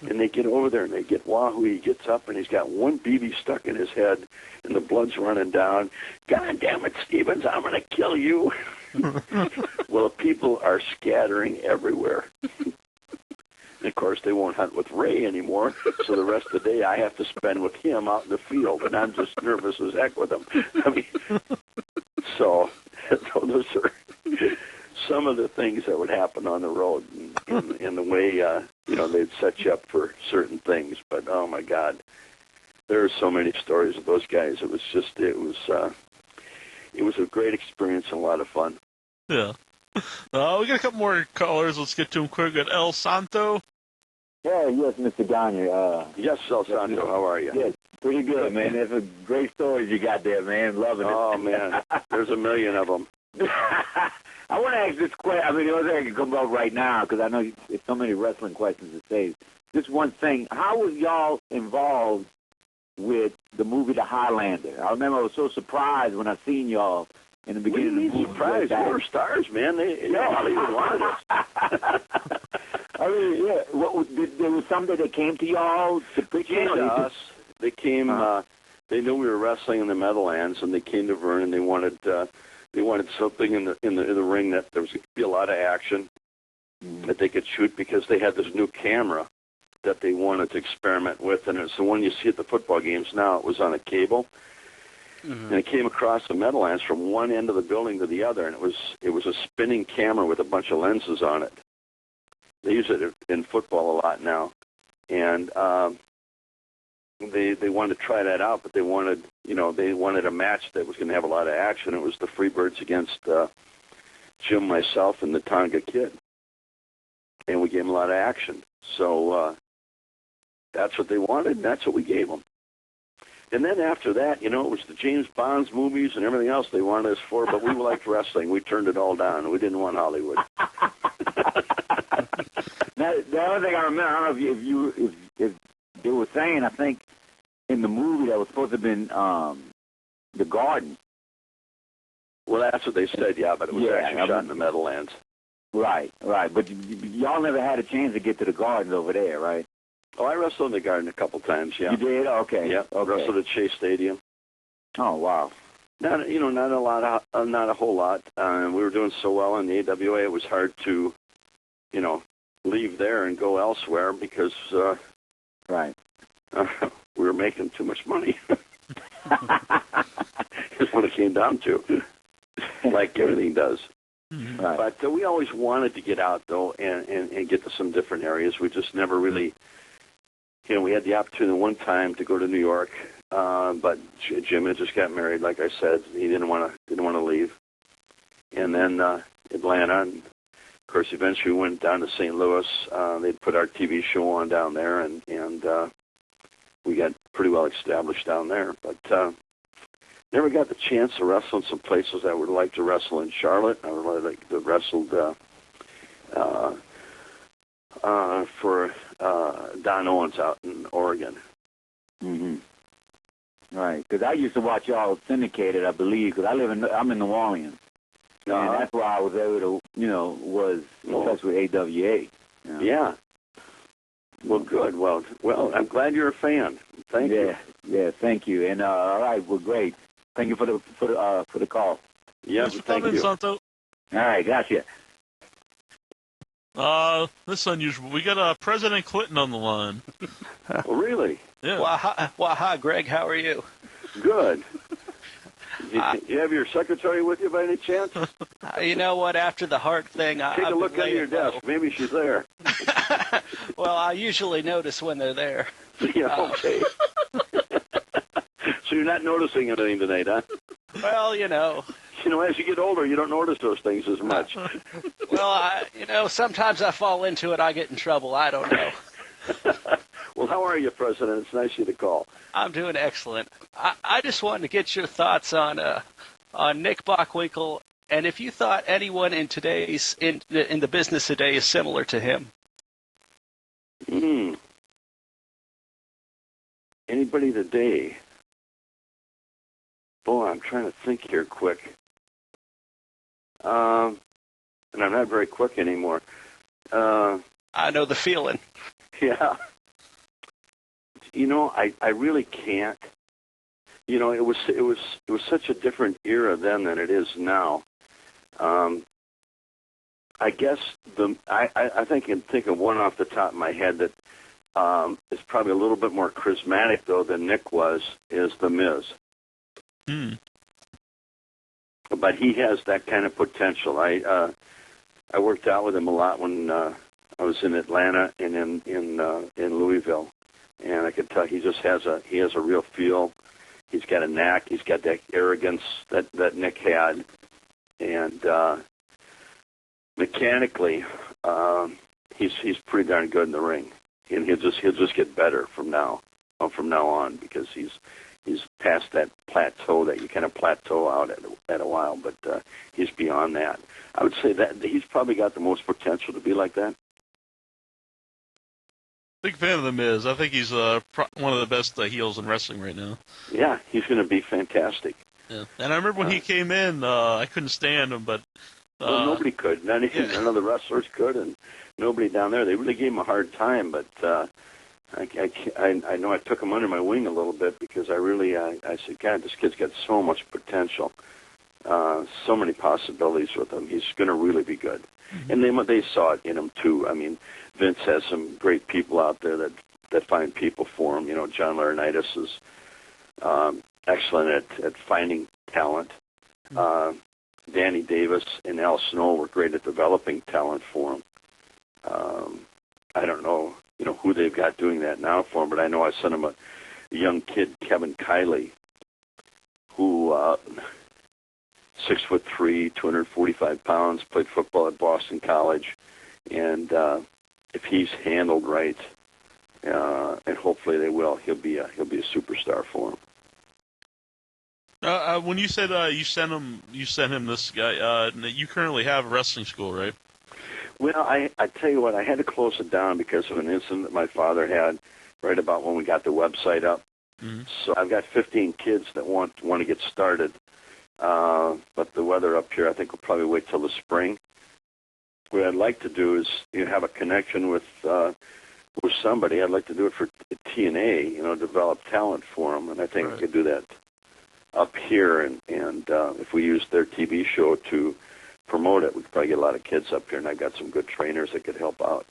And they get over there, and they get Wahoo. He gets up, and he's got one BB stuck in his head, and the blood's running down. "God damn it, Stevens, I'm going to kill you." Well, people are scattering everywhere. And of course, they won't hunt with Ray anymore, so the rest of the day I have to spend with him out in the field, and I'm just nervous as heck with him. I mean, so those are some of the things that would happen on the road, in the way they'd set you up for certain things. But oh my God, there are so many stories of those guys. It was a great experience and a lot of fun. Yeah. We got a couple more callers. Let's get to them quick. We got El Santo. Yeah, yes, Mr. Gagne. Yes, El Santo, how are you? Yes, pretty good, man. There's a great stories you got there, man. Loving it. Oh, man, there's a million of them. I want to ask this question. I mean, the other thing I can come up right now, because I know there's so many wrestling questions to say. This one thing, how was y'all involved with the movie The Highlander? I remember I was so surprised when I seen y'all in the beginning of the movie. Surprised. We were stars, man. Hollywood wanted us. I mean, yeah. There was somebody that came to y'all to pitch in? To us. They came. They knew we were wrestling in the Meadowlands, and they came to Vernon. They wanted something in the ring that there was going to be a lot of action, that they could shoot, because they had this new camera that they wanted to experiment with, and it's the one you see at the football games now. It was on a cable. And it came across the Meadowlands from one end of the building to the other, and it was a spinning camera with a bunch of lenses on it. They use it in football a lot now, and they wanted to try that out, but they wanted a match that was going to have a lot of action. It was the Freebirds against Jim, myself, and the Tonga Kid, and we gave them a lot of action. So that's what they wanted, and that's what we gave them. And then after that, it was the James Bonds movies and everything else they wanted us for, but we liked wrestling. We turned it all down. We didn't want Hollywood. Now, the other thing I remember, I don't know if they were saying, I think, in the movie that was supposed to have been The Garden. Well, that's what they said, yeah, but it was actually shot in the Meadowlands. Right. But y'all never had a chance to get to the Garden over there, right? Oh, I wrestled in the Garden a couple times, yeah. You did? Okay. Yeah, okay. Wrestled at Shea Stadium. Oh, wow. Not a whole lot. We were doing so well in the AWA, it was hard to, leave there and go elsewhere because right. We were making too much money. That's what it came down to, like everything does. Right. But we always wanted to get out, though, and get to some different areas. We just never really, we had the opportunity one time to go to New York, but Jim had just got married. Like I said, he didn't want to leave. And then Atlanta, and of course, eventually we went down to St. Louis. They'd put our TV show on down there, and we got pretty well established down there. But never got the chance to wrestle in some places I would like to wrestle in Charlotte. I would like to wrestle for Don Owens out in Oregon. Mm-hmm. Right, because I used to watch y'all syndicated, I believe, because I'm in New Orleans. And that's why I was able to, was impressed with AWA. Yeah. Well, good. Well, I'm glad you're a fan. Thank you. Yeah, thank you. And all right, well, great. Thank you for the call. Yes, thank you. Santo. All right, gotcha. This is unusual. We got President Clinton on the line. Oh, really? Yeah. Well, hi, Greg. How are you? Good. You have your secretary with you by any chance? You know what? After the heart thing, take a look under your desk. Maybe she's there. Well, I usually notice when they're there. Yeah, okay. So you're not noticing anything tonight, huh? Well, as you get older, you don't notice those things as much. Well, sometimes I fall into it. I get in trouble. I don't know. Well, how are you, President? It's nice of you to call. I'm doing excellent. I just wanted to get your thoughts on Nick Bockwinkel, and if you thought anyone in the business today is similar to him. Anybody today? Boy, I'm trying to think here quick. And I'm not very quick anymore. I know the feeling. Yeah. I really can't. It was such a different era then than it is now. I guess I think of one off the top of my head that is probably a little bit more charismatic though than Nick was, is The Miz. But he has that kind of potential. I worked out with him a lot when I was in Atlanta and in Louisville, and I could tell he has a real feel. He's got a knack. He's got that arrogance that Nick had, and mechanically, he's pretty darn good in the ring, and he'll just get better from now on because he's past that plateau that you kind of plateau out at a while, but he's beyond that. I would say that he's probably got the most potential to be like that. Big fan of The Miz. I think he's one of the best heels in wrestling right now. Yeah, he's going to be fantastic. Yeah, and I remember when he came in, I couldn't stand him, but well, nobody could. None of the wrestlers could, and nobody down there. They really gave him a hard time, but I know I took him under my wing a little bit because I said, God, this kid's got so much potential, so many possibilities with him. He's going to really be good. Mm-hmm. And they saw it in him too. I mean, Vince has some great people out there that find people for him. John Laurinaitis is excellent at finding talent. Danny Davis and Al Snow were great at developing talent for him. I don't know, who they've got doing that now for him, but I know I sent him a young kid, Kevin Kiley, who 6'3", 245 pounds, played football at Boston College, and if he's handled right, and hopefully they will, he'll be a superstar for him. When you said you sent him this guy, you currently have a wrestling school, right? Well, I tell you what, I had to close it down because of an incident that my father had right about when we got the website up. Mm-hmm. So I've got 15 kids that want to get started, but the weather up here, I think we'll probably wait till the spring. What I'd like to do is have a connection with somebody. I'd like to do it for TNA, develop talent for them, and I think we could do that up here, and if we use their TV show to promote it, we could probably get a lot of kids up here, and I've got some good trainers that could help out.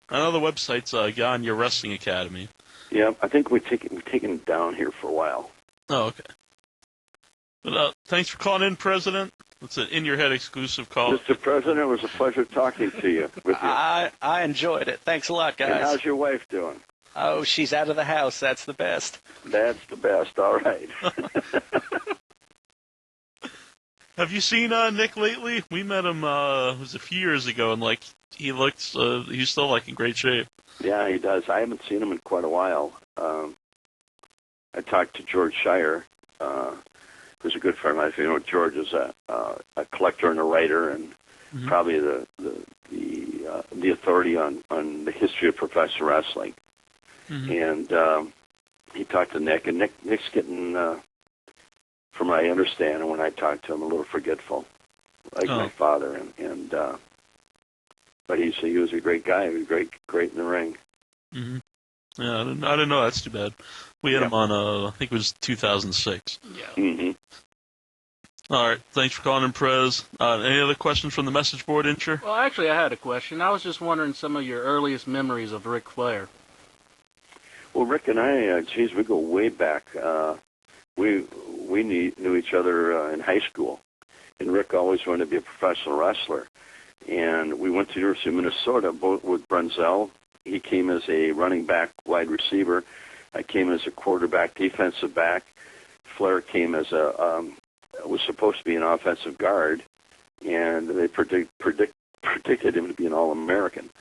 I know the website's Gagne Wrestling Academy. Yeah, I think we've taken it down here for a while. Oh, okay. But thanks for calling in, President. It's an in-your-head exclusive call. Mr. President, it was a pleasure talking to you. I enjoyed it. Thanks a lot, guys. And how's your wife doing? Oh, she's out of the house. That's the best. That's the best. All right. Have you seen Nick lately? We met him it was a few years ago, and he looks he's still in great shape. Yeah, he does. I haven't seen him in quite a while. I talked to George Shire, who's a good friend of mine. George is a collector and a writer, and probably the authority on the history of professional wrestling. Mm-hmm. And he talked to Nick, and Nick's getting, from what I understand, and when I talked to him, a little forgetful, like my father. But he was a great guy. He was great in the ring. Mm-hmm. Yeah, I didn't know. That's too bad. We had him on, I think it was 2006. Yeah. Mm-hmm. All right. Thanks for calling in, Prez. Any other questions from the message board, Incher? Well, actually, I had a question. I was just wondering some of your earliest memories of Ric Flair. Well, Rick and I, we go way back. We knew each other in high school, and Rick always wanted to be a professional wrestler. And we went to the University of Minnesota, both with Brunzell. He came as a running back, wide receiver. I came as a quarterback, defensive back. Flair came as was supposed to be an offensive guard, and they predicted him to be an All-American.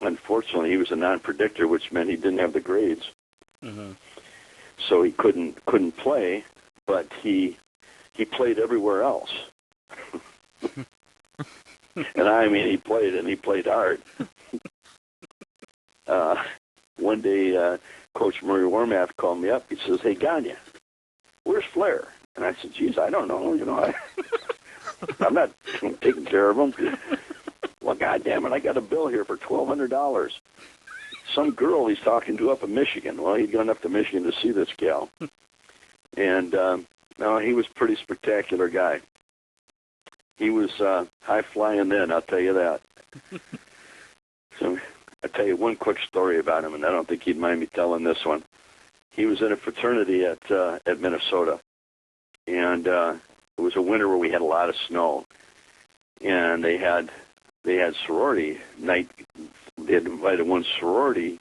Unfortunately, he was a non-predictor, which meant he didn't have the grades. Mm-hmm. So he couldn't play, but he played everywhere else. And I mean, he played hard. One day, Coach Murray Warmath called me up. He says, "Hey, Gagne, where's Flair?" And I said, geez, I don't know. I'm not taking care of them. Well, goddamn it, I got a bill here for $1,200. Some girl he's talking to up in Michigan. Well, he'd gone up to Michigan to see this gal. And, no, he was a pretty spectacular guy. He was high-flying then, I'll tell you that. So I'll tell you one quick story about him, and I don't think he'd mind me telling this one. He was in a fraternity at Minnesota, and it was a winter where we had a lot of snow, and they had sorority night. They had invited one sorority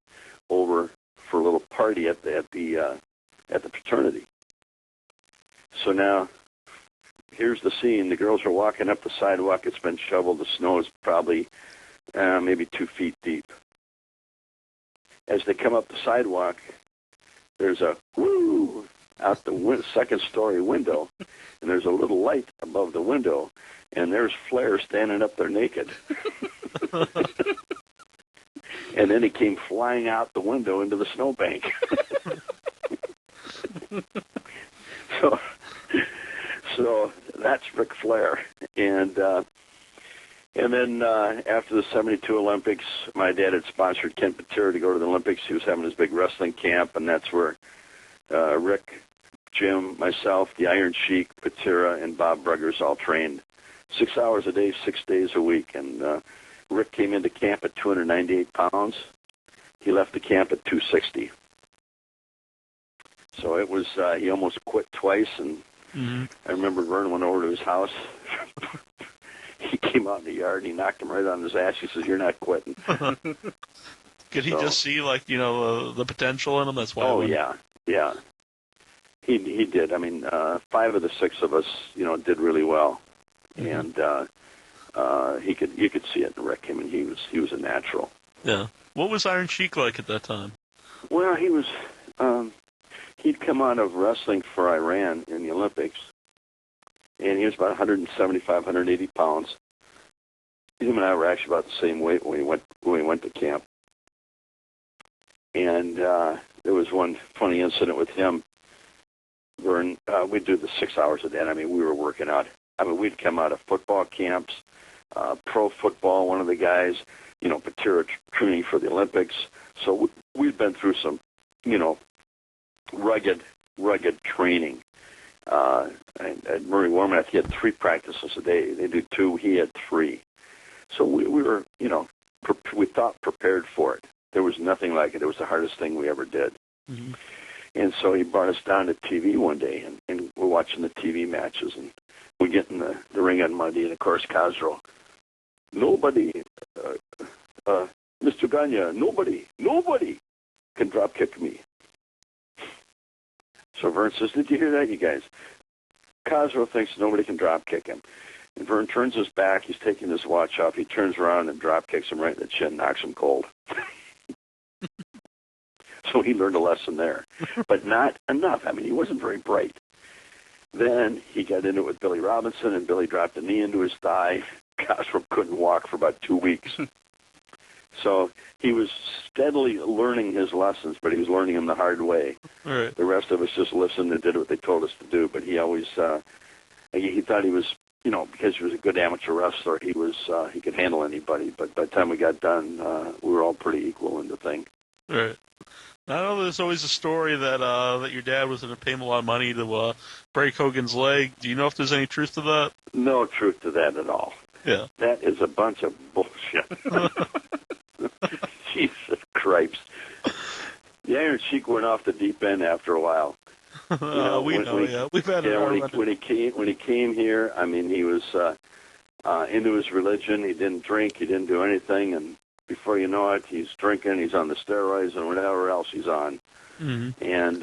over for a little party at the fraternity. So now, here's the scene. The girls are walking up the sidewalk. It's been shoveled. The snow is probably maybe 2 feet deep. As they come up the sidewalk, there's a woo out the second-story window, and there's a little light above the window, and there's Flair standing up there naked. And then he came flying out the window into the snowbank. So that's Ric Flair. And then after the 72 Olympics, my dad had sponsored Ken Patera to go to the Olympics. He was having his big wrestling camp, and that's where Rick, Jim, myself, the Iron Sheik, Patera, and Bob Bruggers all trained 6 hours a day, 6 days a week. And Rick came into camp at 298 pounds. He left the camp at 260. So it was, he almost quit twice, and I remember Vern went over to his house. He came out in the yard, and he knocked him right on his ass. He says, "You're not quitting." Could he just see, like, the potential in him? That's why. Oh, yeah. He did. I mean, 5 of the 6 of us, did really well. And you could see it in Rick. I mean, he was a natural. Yeah. What was Iron Sheik like at that time? Well, he was, he'd come out of wrestling for Iran in the Olympics, and he was about 175, 180 pounds. Him and I were actually about the same weight when we went to camp. And there was one funny incident with him. We'd do the 6 hours a day. I mean, we were working out. I mean, we'd come out of football camps, pro football. One of the guys, Patera training for the Olympics. So we'd been through some, rugged training. At Murray Warmath, he had 3 practices a day. They do 2. He had 3. So we were, we thought prepared for it. There was nothing like it. It was the hardest thing we ever did. Mm-hmm. And so he brought us down to TV one day, and we're watching the TV matches, and we get in the ring on Monday, and of course, Khosrow, nobody, Mr. Gagne, nobody can drop kick me. So Vern says, "Did you hear that, you guys? Khosrow thinks nobody can drop kick him." And Vern turns his back. He's taking his watch off. He turns around and drop kicks him right in the chin, knocks him cold. So he learned a lesson there, but not enough. I mean, he wasn't very bright. Then he got into it with Billy Robinson, and Billy dropped a knee into his thigh. Khosrow couldn't walk for about 2 weeks. So he was steadily learning his lessons, but he was learning them the hard way. All right. The rest of us just listened and did what they told us to do. But he always, he thought he was, because he was a good amateur wrestler, he could handle anybody. But by the time we got done, we were all pretty equal in the thing. All right. I know there's always a story that that your dad was going to pay him a lot of money to break Hogan's leg. Do you know if there's any truth to that? No truth to that at all. Yeah. That is a bunch of bullshit. Jesus Christ. The Iron Sheik went off the deep end after a while. We've had it. When he came here, I mean, he was into his religion. He didn't drink. He didn't do anything, and before you know it, he's drinking, he's on the steroids, and whatever else he's on. Mm-hmm. And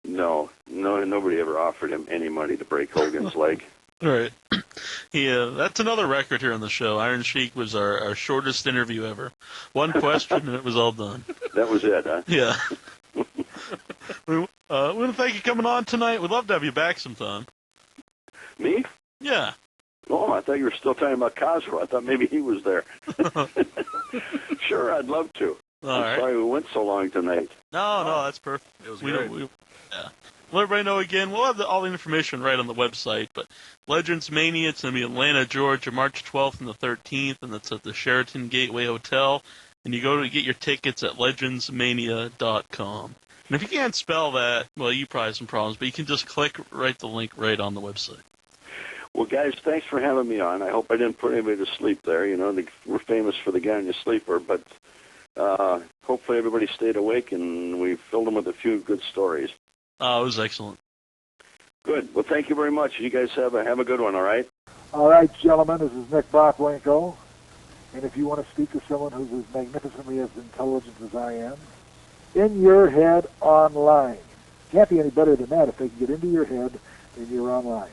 nobody ever offered him any money to break Hogan's leg. All right. Yeah, that's another record here on the show. Iron Sheik was our shortest interview ever. One question, and it was all done. That was it, huh? Yeah. We want to thank you for coming on tonight. We'd love to have you back sometime. Me? Yeah. Oh, I thought you were still talking about Khosrow. I thought maybe he was there. Sure, I'd love to. I'm sorry we went so long tonight. No, that's perfect. It was great. let everybody know again. We'll have all the information right on the website. But Legends Mania, it's going to be in Atlanta, Georgia, March 12th and the 13th, and that's at the Sheraton Gateway Hotel. And you go to get your tickets at legendsmania.com. And if you can't spell that, well, you probably have some problems, but you can just click the link right on the website. Well, guys, thanks for having me on. I hope I didn't put anybody to sleep there. You know, we're famous for the Gagne sleeper, but hopefully everybody stayed awake and we filled them with a few good stories. It was excellent. Good. Well, thank you very much. You guys have a good one, all right? All right, gentlemen, this is Nick Bockwinkel. And if you want to speak to someone who's as magnificently as intelligent as I am, In Your Head Online. Can't be any better than that. If they can get into your head, then you're online.